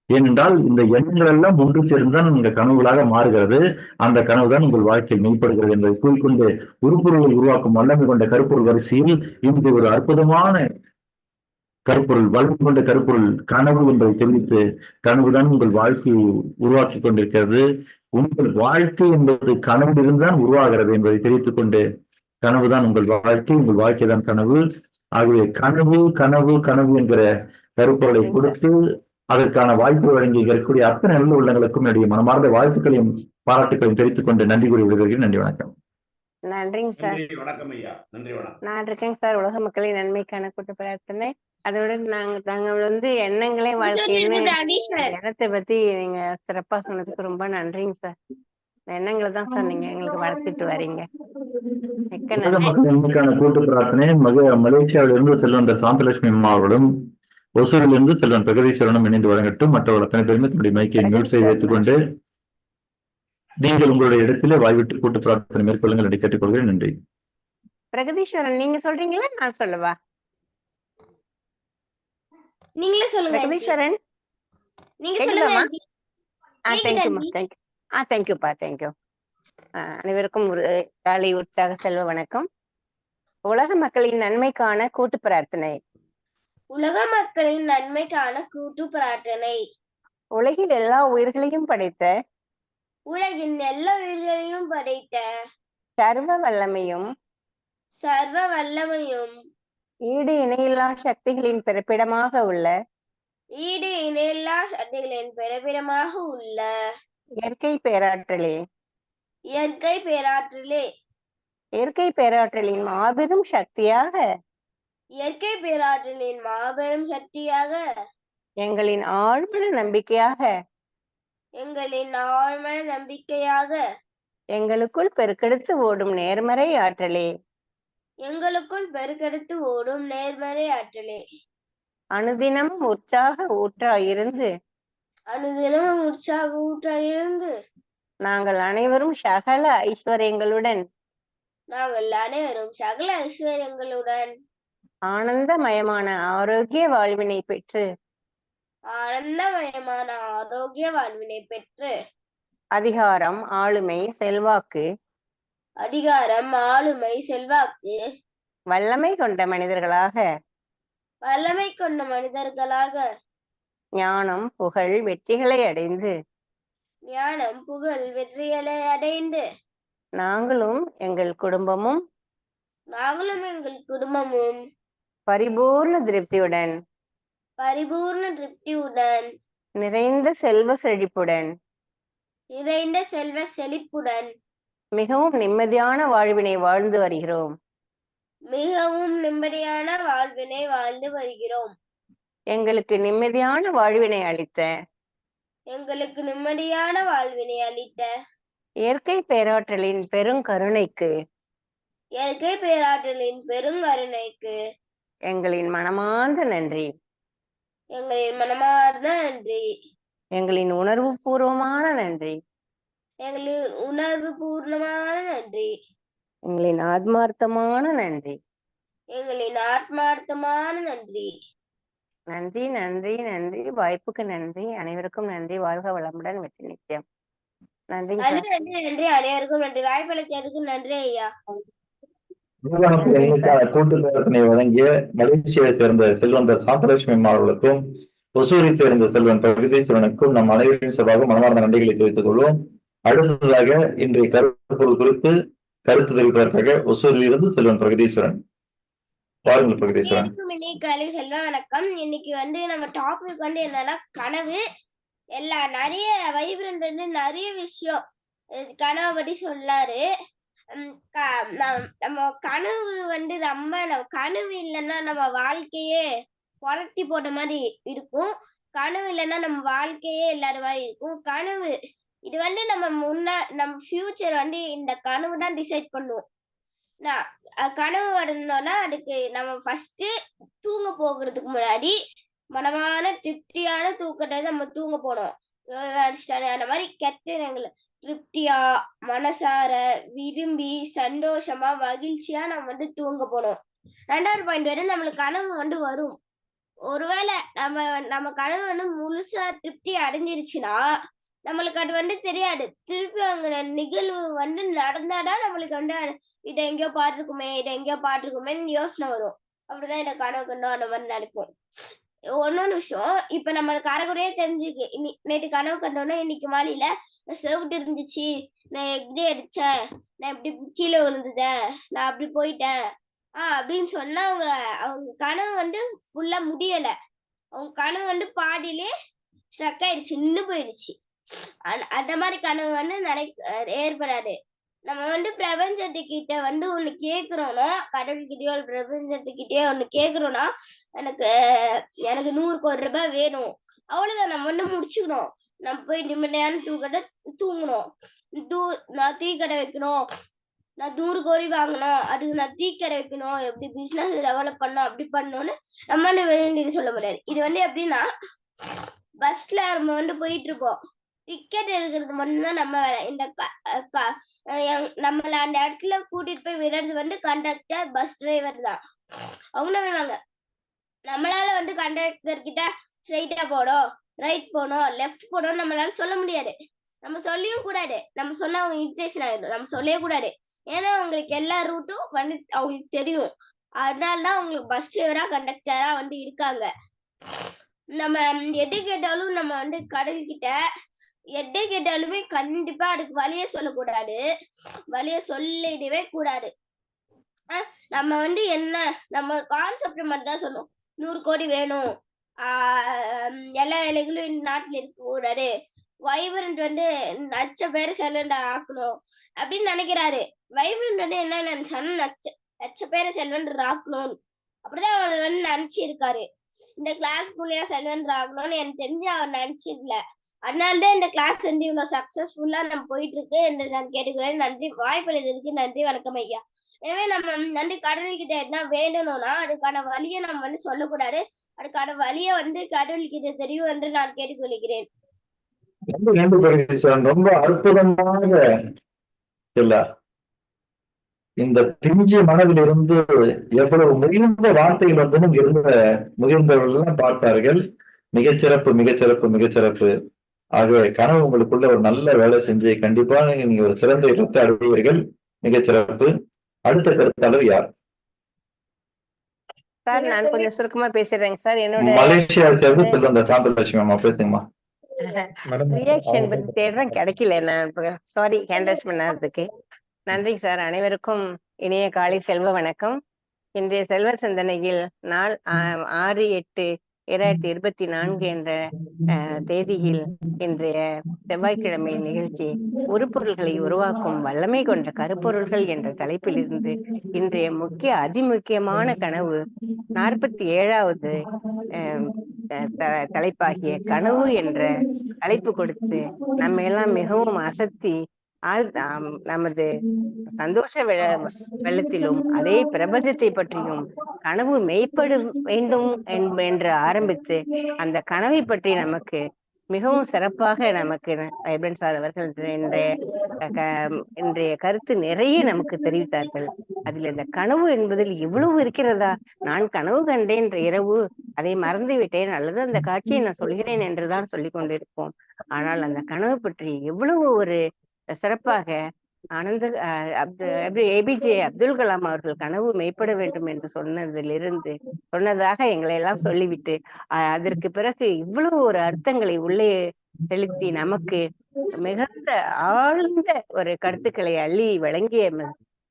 ஏனென்றால் இந்த எண்ணங்கள் எல்லாம் ஒன்று சேர்ந்துதான் இந்த கனவுகளாக மாறுகிறது. அந்த கனவு தான் உங்கள் வாழ்க்கையில் மெய்ப்படுகிறது என்பதை கூறிக்கொண்டு உருப்பொருளை உருவாக்கும் வல்லமை கொண்ட கருப்பொருள் வரிசையில் இன்று ஒரு அற்புதமான கருப்பொருள், வளம் கொண்ட கருப்பொருள் கனவு என்பதை தெரிவித்து, கனவுதான் உங்கள் வாழ்க்கையை உருவாக்கி கொண்டிருக்கிறது. உங்கள் வாழ்க்கை என்பது கனவிலிருந்துதான் உருவாகிறது என்பதை தெரிவித்துக் கொண்டு, கனவுதான் உங்கள் வாழ்க்கை, உங்கள் வாழ்க்கை தான் கனவு. ஆகவே கனவு கனவு கனவு என்கிற கருப்பொருளை கொடுத்து அதற்கான வாய்ப்பு வழங்கி இருக்கக்கூடிய அத்தனை நல்ல உள்ளங்களுக்கும் என்னுடைய மனமார்ந்த வாழ்த்துக்களையும் பாராட்டுகளையும் தெரிவித்துக் கொண்டு நன்றி கூறி விடுகிறேன். நன்றி, வணக்கம். நன்றிங்க சார். நன்றி வணக்கம் ஐயா. நன்றி வணக்கம். நான் இருக்கேங்க சார். உலக மக்களின் நன்மைக்கான கூட்டு பிரார்த்தனை. அதோட நாங்கள் வந்து எண்ணங்களே வாழ்க்கைன்னு எண்ணத்தை பத்தி நீங்க சிறப்பா சொன்னதுக்கு ரொம்ப நன்றிங்க சார். எண்ணங்களை தான் சார் நீங்க எங்களுக்கு வளர்த்துட்டு வரீங்க. மிக்க உலக நன்றி. மக்கள் நன்மைக்கான கூட்டு பிரார்த்தனை மலேசியாவிலிருந்து செல்வந்த சாந்தலட்சுமி அம்மா அவர்களும், ஒசூரிலிருந்து செல்வன் பிரகதீஸ்வரனும் இணைந்து வழங்கட்டும். மற்றவர்கள் அத்தனை பேருமே தன்னுடைய மைக்கை மியூட் செய்து வைத்துக் கொண்டு நீங்கள் உங்களுடைய இடத்திலே வாய்விட்டு கூட்டு பிரார்த்தனை மேற்கொள்ளுங்கள் என்று கேட்டுக்கொள்கிறேன். நன்றி. பிரகதீஸ்வரன் நீங்க சொல்றீங்களா நான் சொல்லவா? நீங்களே சொல்லுங்க. பிரகதீஸ்வரன் நீங்க கேக்குதாமா? சொல்லுங்க. தேங்க்யூமா, தேங்க்யூ. தேங்க்யூப்பா, தேங்க்யூ. அனைவருக்கும் ஒரு காலை உற்சாக செல்வ வணக்கம். உலக மக்களின் நன்மைக்கான கூட்டு பிரார்த்தனை. உலக மக்களின் நன்மைக்கான கூட்டு பிரார்த்தனை. உலகில் எல்லா உயிர்களையும் படைத்த உலகின் எல்லா உயிர்களையும் படைத்த சர்வ வல்லமையும் ஈடு இணையில்லா சக்திகளின் பிறப்பிடமாக உள்ள இயற்கை பேராற்றலே இயற்கை பேராற்றலின் மாபெரும் சக்தியாக எங்களின் ஆழ்மன நம்பிக்கையாக எங்களுக்குள் பெருக்கெடுத்து ஓடும் நேர்மறை ஆற்றலே அனுதினமும் உற்சாக ஊற்றாயிருந்து நாங்கள் அனைவரும் சகல ஐஸ்வர்யங்களுடன் ஆனந்தமயமான ஆரோக்கிய வாழ்வினை பெற்று அதிகாரம் ஆளுமை செல்வாக்கு வல்லமை கொண்ட மனிதர்களாக ஞானம் புகழ் வெற்றிகளை அடைந்து நாங்களும் எங்கள் குடும்பமும் பரிபூர்ண திருப்தியுடன் நிறைந்த செல்வ செழிப்புடன் மிகவும் நிம்மதியான வாழ்வினை வாழ்ந்து வருகிறோம். எங்களுக்கு நிம்மதியான வாழ்வினை அளித்த இயற்கை பேராற்றலின் பெருங்கருணைக்கு எங்களின் மனமார்ந்த நன்றி. எங்களின் உணர்வு பூர்வமான நன்றி. எங்களின் ஆத்மார்த்தமான நன்றி. நன்றி நன்றி நன்றி. வாய்ப்புக்கு நன்றி. அனைவருக்கும் நன்றி. வாழ்க வளமுடன். வெற்றி நிச்சயம். நன்றிங்க சார். அனைவருக்கும் நன்றி. வாய்ப்பளித்ததுக்கு நன்றி ஐயா. கூட்டு பிரார்த்தனை வழங்கிய மலேசியாவை சேர்ந்த செல்வந்த சாந்தலட்சுமி அம்மா அவர்களுக்கும், ஒசூரை சேர்ந்த செல்வன் பிரகதீஸ்வரனுக்கும் நம் அனைவரின் சார்பாக மனமார்ந்த நன்றிகளை தெரிவித்துக் கொள்வோம். அடுத்ததாக இன்றைய கருப்பொருள் குறித்து கருத்து தெரிவிப்பதற்காக ஒசூரில் இருந்து செல்வன் பிரகதீஸ்வரன். பாருங்கள் பிரகதீஸ்வரன். வணக்கம். இன்னைக்கு நம்ம டாபிக் என்னன்னா கனவு. நிறைய வைப்ரண்ட் நிறைய விஷயம் கனவை பத்தி சொல்லாரு. நம்ம கனவு நம்ம கனவு இல்லைன்னா நம்ம வாழ்க்கையே புரட்டி போட்ட மாதிரி இருக்கும். கனவு இல்லைன்னா நம்ம வாழ்க்கையே இல்லாத மாதிரி இருக்கும். கனவு இது நம்ம ஃபியூச்சர் இந்த கனவு தான் டிசைட் பண்ணுவோம். கனவு வரணும்னா அதுக்கு நம்ம ஃபர்ஸ்ட் தூங்க போகிறதுக்கு முன்னாடி மனமான திருப்தியான தூக்கத்தை நம்ம தூங்க போனோம். அந்த மாதிரி கெட்ட நேரங்கள திருப்தியா மனசார விரும்பி சந்தோஷமா மகிழ்ச்சியா நம்ம தூங்க போனோம். 2வது பாயிண்ட் நம்மளுக்கு கனவு வரும். ஒருவேளை நம்ம கனவு வந்து முழுசா திருப்தி அடைஞ்சிருச்சுன்னா நம்மளுக்கு அது வந்து தெரியாது. திருப்பி அங்க நிகழ்வு வந்து நடந்தாதான் நம்மளுக்கு வந்து இத எங்கேயோ பார்த்திருக்குமேன்னு யோசனை வரும். அப்படிதான் இந்த கனவு கண்டோம் அந்த மாதிரி நினைப்போம். இன்னொன்னு விஷயம், இப்ப நம்மளுக்கு அரைகுறையா தெரிஞ்சுக்கு நேற்று கனவு கண்டோன்னா இன்னைக்கு மாலையில செவுட்டு இருந்துச்சு, நான் எப்படி அடிச்சேன், நான் எப்படி கீழே விழுந்துட்டேன், நான் அப்படி போயிட்டேன் அப்படின்னு சொன்னா அவங்க கனவு வந்து ஃபுல்லா முடியல. அவங்க கனவு வந்து பாதியிலே ஸ்ட்ரக் ஆயிடுச்சு, நின்னு போயிடுச்சு. அந்த மாதிரி கனவு வந்து ஏற்படாது. நம்ம வந்து பிரபஞ்சத்துக்கிட்ட வந்து ஒண்ணு கேக்குறோம்னா, கடவுள்கிட்டயோ பிரபஞ்சத்துக்கிட்டயோ ஒண்ணு கேக்குறோம்னா, எனக்கு எனக்கு 100 ரூபாய் வேணும். அவ்வளவுதான், நம்ம வந்து முடிச்சுக்கணும். நம்ம போய் நிம்மதியான தூக்கத்தை தூங்கணும். நான் டீ கடை வைக்கணும், நான் 100 கோடி வாங்கணும், அதுக்கு நான் டீ கடை வைக்கணும், எப்படி பிசினஸ் டெவலப் பண்ணணும், அப்படி பண்ணணும்னு நம்ம வந்து வேண்டியது சொல்ல முடியாது. இது வந்து எப்படின்னா, பஸ்ல நம்ம வந்து போயிட்டு இருப்போம். டிக்கெட் எடுக்கிறது மட்டும்தான் நம்ம வேலை. இந்த நம்மள அந்த இடத்துல கூட்டிட்டு போய் விடுறது வந்து கண்டக்டர், பஸ் டிரைவர் தான். அவங்க வேணுவாங்க. நம்மளால வந்து கண்டக்டர் கிட்ட ஸ்ட்ரைட்டா போடும், ரைட் போகணும், லெஃப்ட் போகணும் நம்மளால சொல்ல முடியாது. நம்ம சொல்லியும் கூடாது. நம்ம சொன்னா அவங்க இரிட்டேஷன் ஆயிடும். நம்ம சொல்லவே கூடாது. ஏன்னா அவங்களுக்கு எல்லா ரூட்டும் வந்து அவங்களுக்கு தெரியும். அதனாலதான் அவங்களுக்கு பஸ் டிரைவரா கண்டக்டரா வந்து இருக்காங்க. நம்ம எது கேட்டாலும் நம்ம வந்து கடவுள்கிட்ட எதை கேட்டாலுமே கண்டிப்பா அதுக்கு வழிய சொல்லக்கூடாது. வழிய சொல்லிடவே கூடாது. நம்ம வந்து என்ன நம்ம கான்செப்ட் மட்டும் தான் சொன்னோம். 100 கோடி வேணும், எல்லா இலைகளும் இந்த நாட்டுல இருக்க கூடாது, வைப்ரண்ட் வந்து லட்சம் பேர் செல்வண்டர் ஆக்கணும் அப்படின்னு நினைக்கிறாரு. வைப்ரண்ட் வந்து என்ன நினைச்சாலும் லட்சம் பேரை செல்வண்டர் ஆக்கணும் அப்படிதான் அவர் வந்து நினைச்சிருக்காரு. இந்த கிளாஸ் மூலியா செல்வண்டர் ஆகணும்னு எனக்கு தெரிஞ்சு அவர் நினைச்சிடல. அதனாலதான் இந்த கிளாஸ் வந்து இவ்வளவு சக்சஸ்ஃபுல்லா நம்ம போயிட்டு இருக்கு என்று நான் கேட்டுக்கிறேன். நன்றி, வாய்ப்பளித்ததுக்கு நன்றி. வணக்கம் ஐயா. எனவே நம்ம நன்றி கடவுள்கிட்ட என்ன வேணும்னா அதுக்கான வழியை நம்ம வந்து சொல்லக்கூடாது. அதுக்கான வழியை வந்து கடவுள்கிட்ட தெரியும் என்று நான் கேட்டுக்கொள்கிறேன். ரொம்ப அற்புதமாக இந்த பிஞ்சு மனதில் இருந்து எவ்வளவு முகிழ்ந்த வார்த்தைகள் வந்து இங்க இருந்த முகிழ்ந்தவர்கள் எல்லாம் பார்த்தார்கள். மிகச்சிறப்பு, மிகச்சிறப்பு, மிகச்சிறப்பு. ஆகவே கனவு உங்களுக்குள்ள ஒரு நல்ல வேலை செஞ்சு கண்டிப்பா நீங்க ஒரு சிறந்த இடத்தை அடைவீர்கள். மிகச்சிறப்பு. அடுத்த கருத்தாளர் யார்? சார், நான் கொஞ்சம் சுருக்கமா பேசுறேங்க சார். என்னோட மலேசியா சேர்ந்து சொல்லுங்க. சாந்தலட்சுமி அம்மா பேசுங்கம்மா. ரியாக்ஷன் பத்தி தேடுறேன், கிடைக்கல. நான் சாரி ஹேண்ட் பண்ணதுக்கு. நன்றி சார். அனைவருக்கும் இனிய காலை செல்வ வணக்கம். இன்றைய செல்வ சிந்தனையில் நாள் 6/8/2024 என்ற தேதியில் இன்றைய செவ்வாய்க்கிழமை நிகழ்ச்சி உருப்பொருள்களை உருவாக்கும் வல்லமை கொண்ட கருப்பொருள்கள் என்ற தலைப்பில் இருந்து இன்றைய அதிமுக்கியமான கனவு 47வது தலைப்பாகிய கனவு என்ற தலைப்பு கொடுத்து நம்ம எல்லாம் மிகவும் அசத்தி நமது சந்தோஷ வெள்ளத்திலும் அதே பிரபஞ்சத்தை பற்றியும் கனவு மெய்ப்பட வேண்டும் என்று ஆரம்பித்து அந்த கனவை பற்றி நமக்கு மிகவும் சிறப்பாக நமக்கு வைப்ரண்ட் சார் அவர்கள் இன்றைய கருத்து நிறைய நமக்கு தெரிவித்தார்கள். அதில் இந்த கனவு என்பதில் இவ்வளவு இருக்கிறதா, நான் கனவு கண்டேன் இரவு, அதை மறந்து விட்டேன் அல்லது அந்த காட்சியை நான் சொல்கிறேன் என்றுதான் சொல்லிக் கொண்டிருப்போம். ஆனால் அந்த கனவு பற்றி எவ்வளவு ஒரு சிறப்பாக ஏபிஜே அப்துல் கலாம் அவர்கள் கனவு மெய்ப்பட வேண்டும் என்று சொன்னதாக எங்களை எல்லாம் சொல்லிவிட்டு அதற்கு பிறகு இவ்வளவு ஒரு அர்த்தங்களை உள்ளே செலுத்தி நமக்கு மிகுந்த ஆழ்ந்த ஒரு கருத்துக்களை அள்ளி வழங்கிய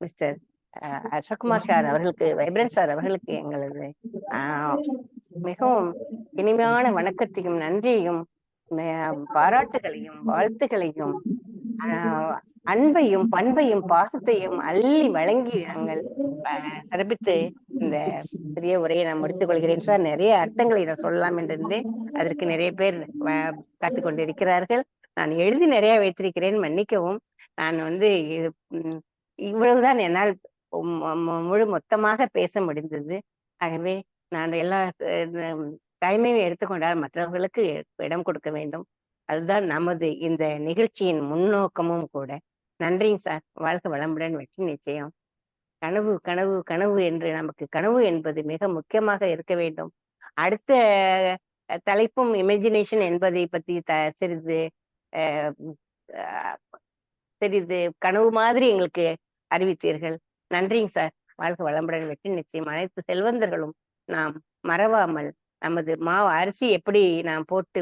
மிஸ்டர் அசோக்குமார் சார் அவர்களுக்கு, வைப்ரண்ட் சார் அவர்களுக்கு எங்களது மிகவும் இனிமையான வணக்கத்தையும் நன்றியையும் பாராட்டுகளையும் வாழ்த்துகளையும் அன்பையும் பண்பையும் பாசத்தையும் அள்ளி வழங்கி நாங்கள் சிறப்பித்து இந்த பெரிய உரையை நான் முடித்துக் கொள்கிறேன் சார். நிறைய அர்த்தங்களை நான் சொல்லலாம் என்றிருந்தேன். அதற்கு நிறைய பேர் காத்துக் கொண்டிருக்கிறார்கள். நான் எழுதி நிறைய வைத்திருக்கிறேன், மன்னிக்கவும். நான் வந்து இவ்வளவுதான் என்னால் மொத்தமாக பேச முடிந்தது. ஆகவே நான் எல்லா டைமையும் எடுத்துக்கொண்டால் மற்றவர்களுக்கு இடம் கொடுக்க வேண்டும். அதுதான் நமது இந்த நிகழ்ச்சியின் முன்னோக்கமும் கூட. நன்றிங்க சார். வாழ்க வளமுடன், வெற்றி நிச்சயம். கனவு கனவு கனவு என்று நமக்கு கனவு என்பது மிக முக்கியமாக இருக்க வேண்டும். அடுத்த தலைப்பும் இமேஜினேஷன் என்பதை பத்தி சிறிது கனவு மாதிரி எங்களுக்கு அறிவித்தீர்கள். நன்றிங்க சார். வாழ்க வளமுடன். வெற்றி நிச்சயம். அனைத்து செல்வந்தர்களும் நாம் மறவாமல் நமது அரிசி எப்படி நாம் போட்டு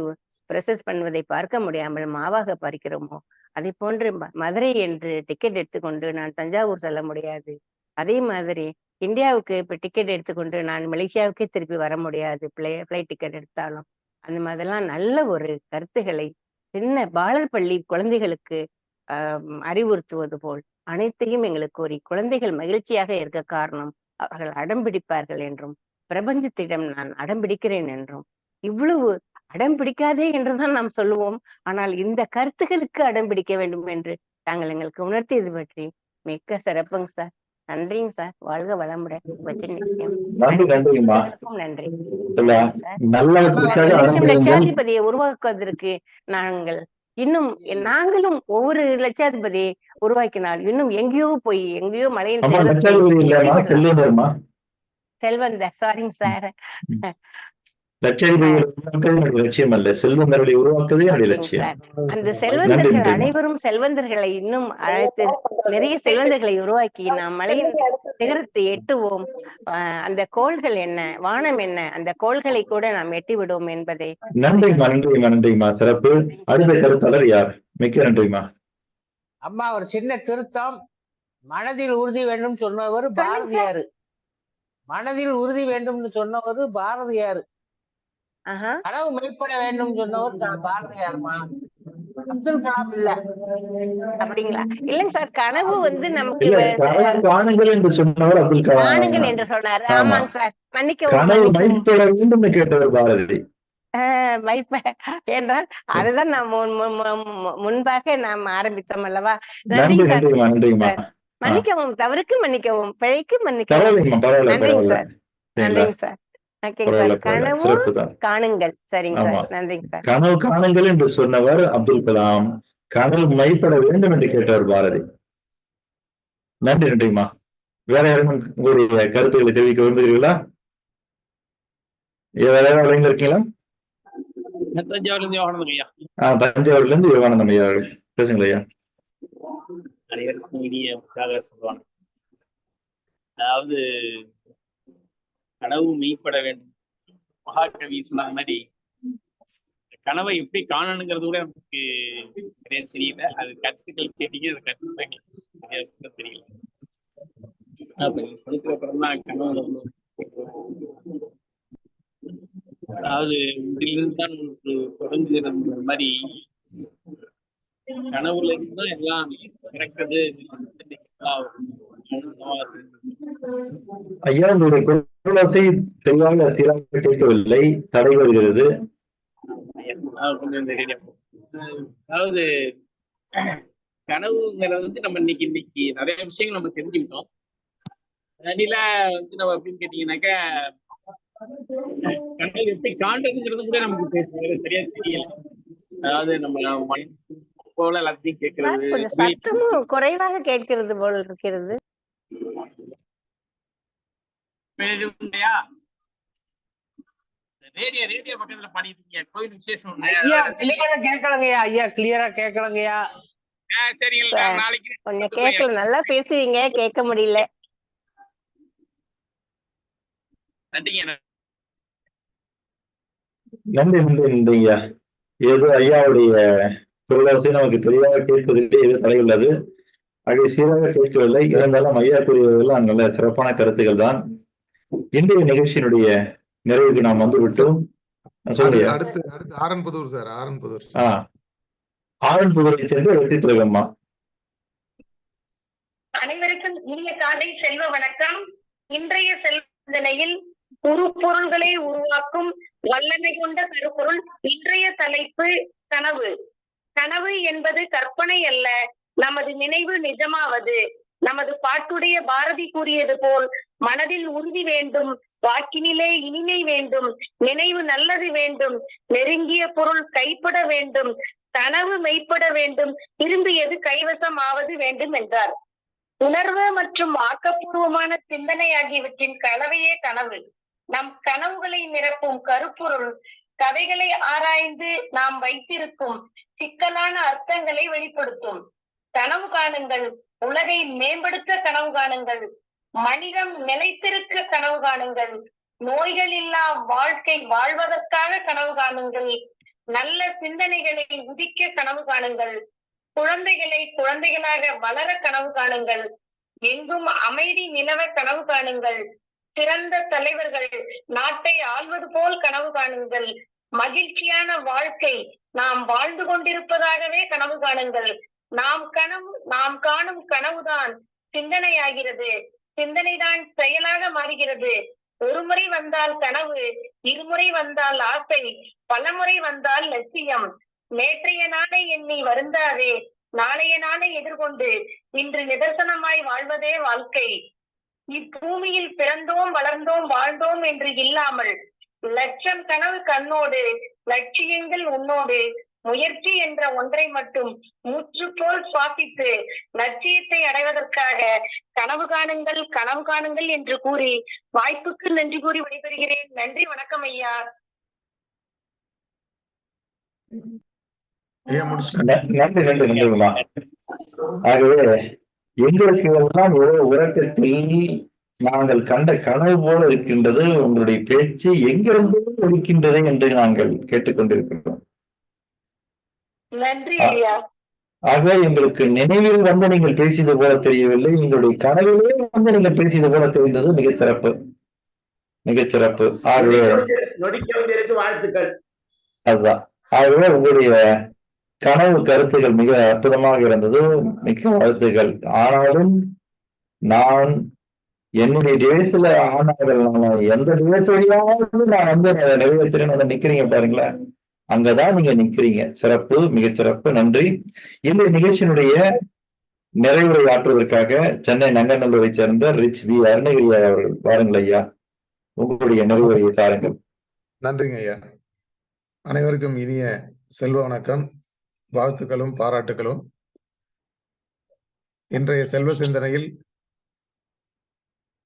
ப்ரொசஸ் பண்ணுவதை பார்க்க முடியாமல் மாவாக பறிக்கிறோமோ அதை போன்று மதுரை என்று டிக்கெட் எடுத்துக்கொண்டு நான் தஞ்சாவூர் செல்ல முடியாது. அதே மாதிரி இந்தியாவுக்கு இப்ப டிக்கெட் எடுத்துக்கொண்டு நான் மலேசியாவுக்கே திருப்பி வர முடியாது. ஃபிளைட் டிக்கெட் எடுத்தாலும் அந்த மாதிரிலாம் நல்ல ஒரு கருத்துக்களை சின்ன பாலர் பள்ளி குழந்தைகளுக்கு அறிவுறுத்துவது போல் அனைத்தையும் எங்களுக்கு கூறி குழந்தைகள் மகிழ்ச்சியாக இருக்க காரணம் அவர்கள் அடம்பிடிப்பார்கள் என்றும் பிரபஞ்சத்திடம் நான் அடம்பிடிக்கிறேன் என்றும், இவ்வளவு அடம்பிடிக்காதே என்றுதான் நாம் சொல்லுவோம். ஆனால் இந்த கருத்துக்களுக்கு அடம்பிடிக்க வேண்டும் என்று தாங்கள் எங்களுக்கு உணர்த்தியது பற்றி மிக்க சிறப்புங்க சார். நன்றிங்க சார். வாழ்க வளமுடன். நன்றி. லட்சாதிபதியை உருவாக்குவதற்கு நாங்களும் ஒவ்வொரு லட்சாதிபதியை உருவாக்கினால் இன்னும் எங்கேயோ மலையின் செல்வந்தர் சாரிங்க சார். லட்சியம் அல்ல, செல்வந்தர்களை உருவாக்குவதே என்னுடைய லட்சியம். அந்த செல்வந்தர்கள் அனைவரும் செல்வந்தர்களை இன்னும் அழைத்து நிறைய செல்வந்தர்களை உருவாக்கி நாம் மலையின் சிகரத்தை எட்டுவோம். அந்த கோள்கள் என்ன, வானம் என்ன, அந்த கோள்களை கூட நாம் எட்டி விடுவோம் என்பதை. நன்றிமா. சிறப்பு. அடுத்த கருத்தாளர் யார்? மிக்க நன்றிமா. அம்மா ஒரு சின்ன திருத்தம். மனதில் உறுதி வேண்டும் சொன்னவர் பாரதியாரு. மனதில் உறுதி வேண்டும் சொன்னவர் பாரதியாரு. கனவு மெய்ப்பட வேண்டும் சொன்னவர் பாரதியாருமா, அப்துல் கலாம் இல்ல. அப்படிங்களா? இல்லைங்க சார், கனவு நமக்கு காணுங்கள் என்று சொன்னவர் அப்துல் கலாம். காணுங்கள் என்று சொன்னார். ஆமாங்க சார், மன்னிக்கவும். கேட்டவர் பாரதி என்றால் அதுதான் நாம் முன்பாக நாம் ஆரம்பித்தோம் அல்லவா? மன்னிக்கவும், தவறுக்கு மன்னிக்கவும், பிழைக்கு மன்னிக்கவும். நன்றிங்க சார். நன்றிங்க சார். கனவு காணுங்கள். சரிங்க சார். நன்றிங்க சார். கனவு காணுங்கள் என்று சொன்னவர் அப்துல் கலாம், கனவு மைப்பட வேண்டும் என்று கேட்டவர் பாரதி. நன்றிமா. வேற யாரும் உங்களுடைய கருத்துக்களை தெரிவிக்க விரும்புகிறீர்களா? வேற யாராவது இருக்கீங்களா? தஞ்சாவூர்ல இருந்து யோகானந்தம் ஐயா பேசுங்களா ஐயா. அனைவருக்கும் இனிய உற்சாக சொல்லுவாங்க. அதாவது கனவு மெய்ப்பட வேண்டும். மகாகவி சொன்ன மாதிரி கனவை எப்படி காணணுங்கிறது கூட நமக்கு சரியா தெரியல. அது கருத்துக்கள் கேட்டீங்க, அது கருத்துக்கள் தெரியல. சொல்லுக்கு அப்புறம் தான் கனவு. அதாவது இதிலிருந்து தான் தொடங்குகிற மாதிரி கனவுல இருந்து தான் எல்லாம் பிறக்குது. ஐயா, உங்களுடைய குரலோசை தெளிவாக சீராக கேட்கவில்லை, தடை வருகிறது. அதாவது கனவுங்கிறது நம்ம இன்னைக்கு நிறைய விஷயங்கள் நம்ம தெரிஞ்சுக்கிட்டோம். அதில நம்ம எப்படின்னு கேட்டீங்கன்னாக்கா, கனவு எப்படி காண்றதுங்கிறது கூட நமக்கு சரியா தெரியல. அதாவது நம்ம போல எல்லாத்தையும் கேட்கறது, சத்தமும் குறைவாக கேட்கிறது போல இருக்கிறது. ரேடியோ பக்கத்துல பாடிட்டு கோயில் விசேஷம் கிளியரா கேட்கலங்கய்யா. சரிங்க, நாளைக்கு கொஞ்சம் கேட்கல. நல்லா பேசுவீங்க, கேட்க முடியல. நன்றி ஐயா. ஏதோ ஐயாவுடைய குரலோசை நமக்கு தெளிவாக கேட்பதில்லை, ஏதோ தடை உள்ளது. அதை சீராக கேட்கவில்லை. இருந்தாலும் ஐயா கூறியவர்கள் நல்ல சிறப்பான கருத்துக்கள் தான். இன்றைய நிகழ்ச்சியினுடைய நிறைவுக்கு நாம் வந்து விட்டோம். ஆரன்புதூரை சேர்ந்து வெற்றி திலகம்மா. அனைவருக்கும் இனிய காலை செல்வ வணக்கம். இன்றைய செல்வநிலையில் உருப்பொருள்களை உருவாக்கும் வல்லமை கொண்ட கருப்பொருள். இன்றைய தலைப்பு கனவு. கனவு என்பது கற்பனை அல்ல, நமது நினைவு நிஜமாவது. நமது பாட்டுடைய பாரதி கூறியது போல் மனதில் உறுதி வேண்டும், வாக்கினிலே இனிமை வேண்டும், நினைவு நல்லது வேண்டும், நெருங்கிய பொருள் கைப்பட வேண்டும், கனவு மெய்ப்பட வேண்டும், விரும்பியது கைவசம் ஆவது வேண்டும் என்றார். உணர்வு மற்றும் ஆக்கப்பூர்வமான சிந்தனை ஆகியவற்றின் கலவையே கனவு. நம் கனவுகளை நிரப்பும் கருப்பொருள் கதைகளை ஆராய்ந்து நாம் வைத்திருக்கும் சிக்கலான அர்த்தங்களை வெளிப்படுத்தும். கனவு காணுங்கள், உலகை மேம்படுத்த கனவு காணுங்கள், மனிதம் நிலைத்திருக்க கனவு காணுங்கள், நோய்கள் இல்லா வாழ்க்கை வாழ்வதற்காக கனவு காணுங்கள், நல்ல சிந்தனைகளை உதிக்க கனவு காணுங்கள், குழந்தைகளை குழந்தைகளாக வளர கனவு காணுங்கள், எங்கும் அமைதி நிலவ கனவு காணுங்கள், சிறந்த தலைவர்கள் நாட்டை ஆள்வது போல் கனவு காணுங்கள், மகிழ்ச்சியான வாழ்க்கை நாம் வாழ்ந்து கொண்டிருப்பதாகவே கனவு காணுங்கள். நாம் காணும் கனவுதான் சிந்தனையாகிறது, சிந்தனைதான் செயலாக மாறுகிறது. ஒருமுறை வந்தால் கனவு, இருமுறை வந்தால் ஆசை, பலமுறை வந்தால் லட்சியம். நேற்றைய நாளை எண்ணி வருந்தாதே, நாளைய நாளை எதிர்கொண்டு இன்று நிதர்சனமாய் வாழ்வதே வாழ்க்கை. இப்பூமியில் பிறந்தோம், வளர்ந்தோம், வாழ்ந்தோம் என்று இல்லாமல் லட்சம் கனவு கண்ணோடு, லட்சியங்கள் உன்னோடு, முயற்சி என்ற ஒன்றை மட்டும் மூச்சு போல் சுவாசித்து லட்சியத்தை அடைவதற்காக கனவு காணுங்கள், கனவு காணுங்கள் என்று கூறி வாய்ப்புக்கு நன்றி கூறி விடைபெறுகிறேன். நன்றி, வணக்கம் ஐயா. நன்றி நன்றிமா. ஆகவே எங்களுக்கு எல்லாம் ஒரு உறக்கத்தில் நாங்கள் கண்ட கனவு போல இருக்கின்றது உங்களுடைய பேச்சு, எங்கிருந்து இருக்கின்றது என்று நாங்கள் கேட்டுக்கொண்டிருக்கின்றோம். நன்றி ஐயா. ஆக எங்களுக்கு நினைவில் வந்து நீங்கள் பேசியது போல தெரியவில்லை, எங்களுடைய கனவிலே வந்து நீங்கள் பேசியது போல தெரிந்தது. மிகச் சிறப்பு, மிகச் சிறப்பு. ஆகவே வாழ்த்துக்கள். அதுதான். ஆகவே உங்களுடைய கனவு கருத்துக்கள் மிக அற்புதமாக இருந்தது, மிக்க வாழ்த்துக்கள். ஆனாலும் நான் என்னுடைய டேஸ்ல ஆனார்கள், நான் எந்த டேஸ் வழியாவது நான் வந்து நிறைவேற்றினேன் வந்து நிக்கிறீங்க பாருங்களா, அங்கதான் நீங்க நிக்கிறீங்க. சிறப்பு, மிகச் சிறப்பு, நன்றி. இந்த நிகழ்ச்சியினுடைய நிறைவுரை ஆற்றுவதற்காக சென்னை நங்கநல்லூரை சேர்ந்த ரிச் வி அருணகிரி அவர்கள் வாருங்கள் ஐயா, உங்களுடைய நிறைவுரையை தாருங்கள். நன்றிங்க ஐயா. அனைவருக்கும் இனிய செல்வ வணக்கம், வாழ்த்துக்களும் பாராட்டுகளும். இன்றைய செல்வ சிந்தனையில்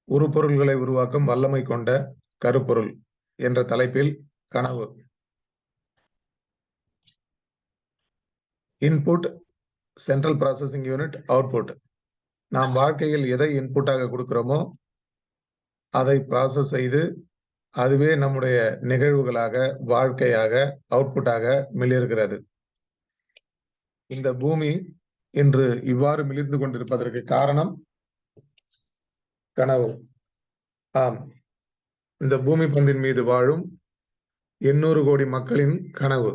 உருப்பொருள்களை உருவாக்கும் வல்லமை கொண்ட கருப்பொருள் என்ற தலைப்பில் கனவு. Input, central processing unit, output. நாம் வாழ்க்கையில் எதை இன்புட்டாக கொடுக்கிறோமோ அதை ப்ராசஸ் செய்து அதுவே நம்முடைய நிகழ்வுகளாக, வாழ்க்கையாக, அவுட்புட்டாக மிளிர்கிறது. இந்த பூமி இன்று இவ்வாறு மிளிர்ந்து கொண்டிருப்பதற்கு காரணம் கனவு. ஆம், இந்த பூமி பந்தின் மீது வாழும் 800 கோடி மக்களின் கனவு.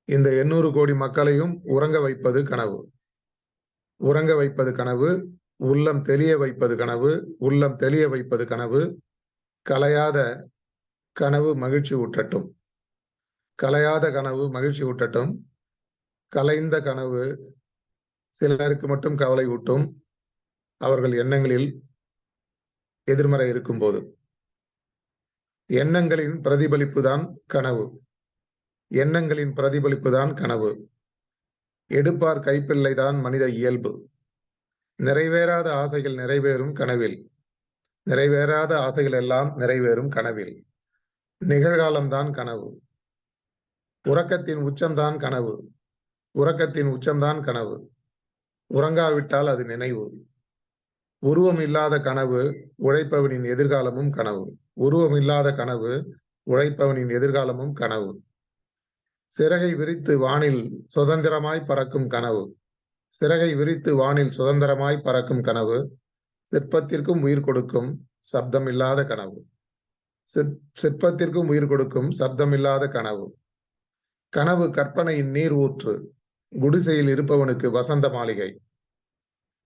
இந்த 800 கோடி மக்களையும் உறங்க வைப்பது கனவு. உறங்க வைப்பது கனவு, உள்ளம் தெளிய வைப்பது கனவு, உள்ளம் தெளிய வைப்பது கனவு. கலையாத கனவு மகிழ்ச்சி ஊட்டட்டும், கலையாத கனவு மகிழ்ச்சி ஊட்டட்டும். கலைந்த கனவு சிலருக்கு மட்டும் கவலை ஊட்டும், அவர்கள் எண்ணங்களில் எதிர்மறை இருக்கும்போது. எண்ணங்களின் பிரதிபலிப்பு தான் கனவு, எண்ணங்களின் பிரதிபலிப்பு தான் கனவு. எடுப்பார் கைப்பிள்ளைதான் மனித இயல்பு. நிறைவேறாத ஆசைகள் நிறைவேறும் கனவில், நிறைவேறாத ஆசைகள் எல்லாம் நிறைவேறும் கனவில். நிகழ்காலம்தான் கனவு, உறக்கத்தின் உச்சம்தான் கனவு, உறக்கத்தின் உச்சம்தான் கனவு. உறங்காவிட்டால் அது நினைவு. உருவம் இல்லாத கனவு உழைப்பவனின் எதிர்காலமும் கனவு. உருவம் இல்லாத கனவு உழைப்பவனின் எதிர்காலமும் கனவு. சிறகை விரித்து வானில் சுதந்திரமாய் பறக்கும் கனவு, சிறகை விரித்து வானில் சுதந்திரமாய் பறக்கும் கனவு. சிற்பத்திற்கும் உயிர் கொடுக்கும் சப்தம் இல்லாத கனவு, சிற்பத்திற்கும் உயிர் கொடுக்கும் சப்தம் இல்லாத கனவு. கனவு கற்பனையின் நீர் ஊற்று, குடிசையில் இருப்பவனுக்கு வசந்த மாளிகை.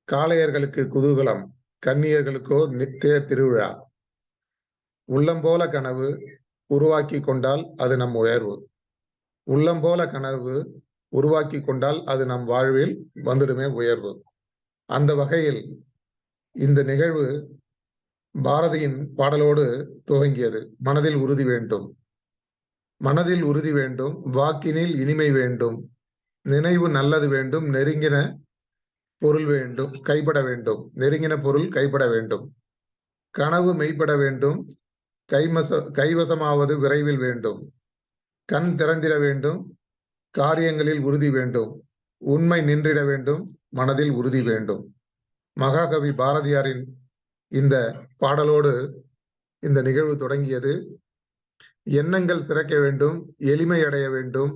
காளையர்களுக்கு குதூகலம், கன்னியர்களுக்கோ நித்திய திருவிழா. உள்ளம் போல கனவு உருவாக்கி கொண்டால் அது நம் உயர்வு. உள்ளம் போல கனவு உருவாக்கி கொண்டால் அது நம் வாழ்வில் வந்துடுமே உயர்வு. அந்த வகையில் இந்த நிகழ்வு பாரதியின் பாடலோடு துவங்கியது. மனதில் உறுதி வேண்டும், மனதில் உறுதி வேண்டும், வாக்கினில் இனிமை வேண்டும், நினைவு நல்லது வேண்டும், நெருங்கின பொருள் வேண்டும் கைப்பட வேண்டும், நெருங்கின பொருள் கைப்பட வேண்டும். கனவு மெய்ப்பட வேண்டும், கைவசமாவது விரைவில் வேண்டும். கண் திறந்திட வேண்டும், காரியங்களில் உறுதி வேண்டும். உண்மை நின்றிட வேண்டும், மனதில் உறுதி வேண்டும். மகாகவி பாரதியாரின் இந்த பாடலோடு இந்த நிகழ்வு தொடங்கியது. எண்ணங்கள் சிறக்க வேண்டும், எளிமை அடைய வேண்டும்,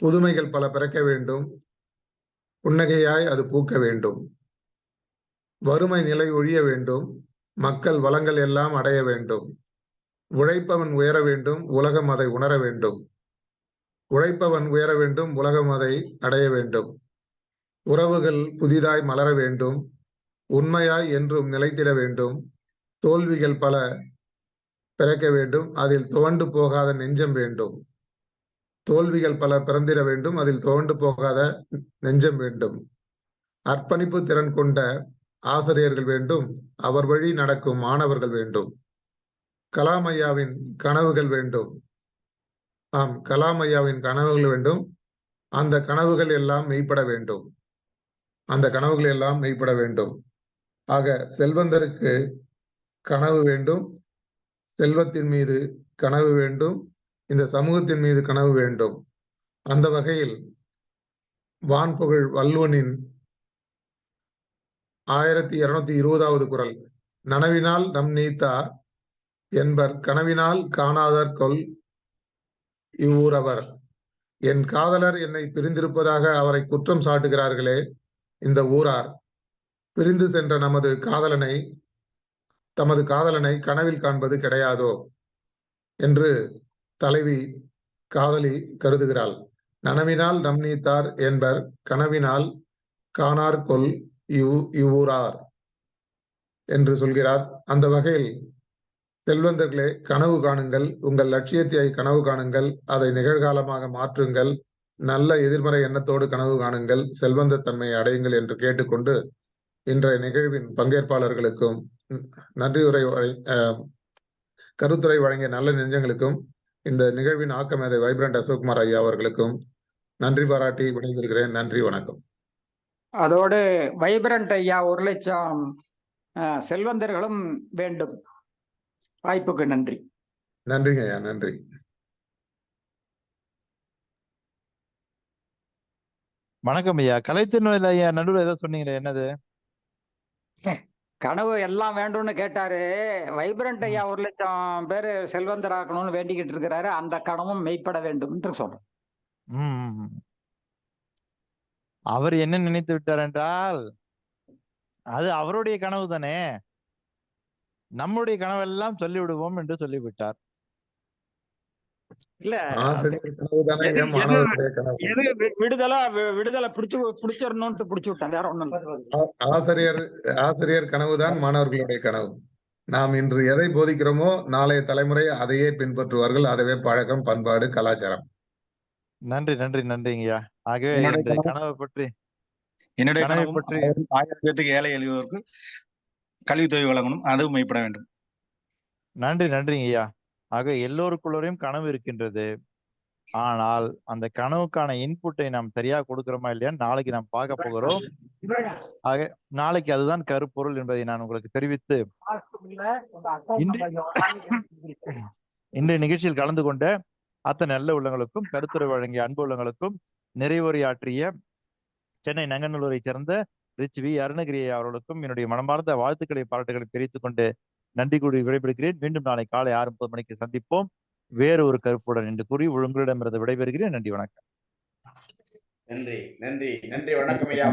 புதுமைகள் பல பிறக்க வேண்டும், புன்னகையாய் அது பூக்க வேண்டும். வறுமை நிலை ஒழிய வேண்டும், மக்கள் வளங்கள் எல்லாம் அடைய வேண்டும். உழைப்பவன் உயர வேண்டும், உலகம் அதை உணர வேண்டும். உழைப்பவன் உயர வேண்டும், உலகம் அதை அடைய வேண்டும். உறவுகள் புதிதாய் மலர வேண்டும், உண்மையாய் என்றும் நிலைத்திட வேண்டும். தோல்விகள் பல பிறக்க வேண்டும், அதில் துவண்டு போகாத நெஞ்சம் வேண்டும். தோல்விகள் பல பிறந்திட வேண்டும், அதில் துவண்டு போகாத நெஞ்சம் வேண்டும். அர்ப்பணிப்பு திறன் கொண்ட ஆசிரியர்கள் வேண்டும், அவர் வழி நடக்கும் மாணவர்கள் வேண்டும். கலாம் ஐயாவின் கனவுகள் வேண்டும். ஆம், கலாம் ஐயாவின் கனவுகள் வேண்டும். அந்த கனவுகள் எல்லாம் மெய்ப்பட வேண்டும். அந்த கனவுகள் எல்லாம் மெய்ப்பட வேண்டும். ஆக செல்வந்தருக்கு கனவு வேண்டும், செல்வத்தின் மீது கனவு வேண்டும், இந்த சமூகத்தின் மீது கனவு வேண்டும். அந்த வகையில் வான்புகழ் வள்ளுவனின் 1220வது குறள், நனவினால் நம் நீத்தார் என்பர் கனவினால் காணாதர் கொல் இவ்வூரவர். என் காதலர் என்னை பிரிந்திருப்பதாக அவரை குற்றம் சாட்டுகிறார்களே இந்த ஊரார், பிரிந்து சென்ற தமது காதலனை கனவில் காண்பது கிடையாதோ என்று தலைவி காதலி கருதுகிறாள். நனவினால் நம் நீத்தார் என்பர் கனவினால் காணார் கொல் இவ்வூரார் என்று சொல்கிறார். அந்த வகையில் செல்வந்தர்களே, கனவு காணுங்கள், உங்கள் லட்சியத்தை கனவு காணுங்கள், அதை நிகழ்காலமாக மாற்றுங்கள், நல்ல எதிர்மறை எண்ணத்தோடு கனவு காணுங்கள், செல்வந்த தன்மையை அடையுங்கள் என்று கேட்டுக்கொண்டு இன்றைய நிகழ்வின் பங்கேற்பாளர்களுக்கும் கருத்துரை வழங்கிய நல்ல நெஞ்சங்களுக்கும் இந்த நிகழ்வின் ஆக்கமேதை வைப்ரண்ட் அசோக்குமார் ஐயா அவர்களுக்கும் நன்றி பாராட்டி விடைபெறுகிறேன். நன்றி, வணக்கம். அதோடு வைப்ரண்ட் ஐயா 1 லட்சம் செல்வந்தர்களும் வேண்டும். வாய்ப்புக்கு நன்றி. நன்றிங்க ஐயா, நன்றி. வணக்கம் ஐயா. கலைத்திருநெல்வேலி ஐயா நடுவில் ஏதோ சொன்னீங்களே, என்னது? கனவு எல்லாம் வேண்டும்னு கேட்டாரு. வைப்ரண்ட் ஐயா 1 லட்சம் பேர் செல்வந்தராக்கணும்னு வேண்டிக்கிட்டு இருக்கிறாரு. அந்த கனவும் மெய்ப்பட வேண்டும் என்று சொல்றேன். அவர் என்ன நினைத்து விட்டார் என்றால், அது அவருடைய கனவு தானே, நம்முடைய கனவெல்லாம் சொல்லிவிடுவோம் என்று சொல்லிவிட்டார். இல்ல, விடுதலை பிடிச்சிடணும்னு பிடிச்சு விட்டாங்க. வேற ஒண்ணும் இல்ல. ஆசிரியர் கனவுதான் மாணவர்களுடைய கனவு. நாம் இன்று எதை போதிக்கிறோமோ நாளைய தலைமுறை அதையே பின்பற்றுவார்கள். அதுவே பழக்கம், பண்பாடு, கலாச்சாரம். நன்றி நன்றி நன்றிங்கய்யா. ஆகவே கனவை பற்றி என்னுடைய கனவு பற்றி 1000 பேருக்கு ஏழை எளியோருக்கு கல்வித்தொகை வழங்கணும், அதுவும் மெய்ப்பட வேண்டும். நன்றி நன்றிங்கய்யா. ஆக எல்லோருக்குள்ளரையும் கனவு இருக்கின்றது. ஆனால் அந்த கனவுக்கான இன்புட்டை நாம் சரியா கொடுக்கிறோமா இல்லையான்னு நாளைக்கு நாம் பார்க்க போகிறோம். ஆக நாளைக்கு அதுதான் கருப்பொருள் என்பதை நான் உங்களுக்கு தெரிவித்து இன்றைய நிகழ்ச்சியில் கலந்து கொண்ட அத்தனை நல்ல உள்ளங்களுக்கும் கருத்துரை வழங்கிய அன்பு உள்ளங்களுக்கும் நிறைவுரையாற்றிய சென்னை நங்கநல்லூரை சேர்ந்த ரிச் வி அருணகிரி அவர்களுக்கும் என்னுடைய மனமார்ந்த வாழ்த்துக்களை பாராட்டுகளை தெரிவித்துக் கொண்டு நன்றி கூறி விடைபெறுகிறேன். மீண்டும் நாளை காலை 6:30 மணிக்கு சந்திப்போம் வேறு ஒரு கருப்புடன் என்று கூறி உங்களிடமிருந்து விடைபெறுகிறேன். நன்றி, வணக்கம். நன்றி நன்றி நன்றி, வணக்கம் ஐயா.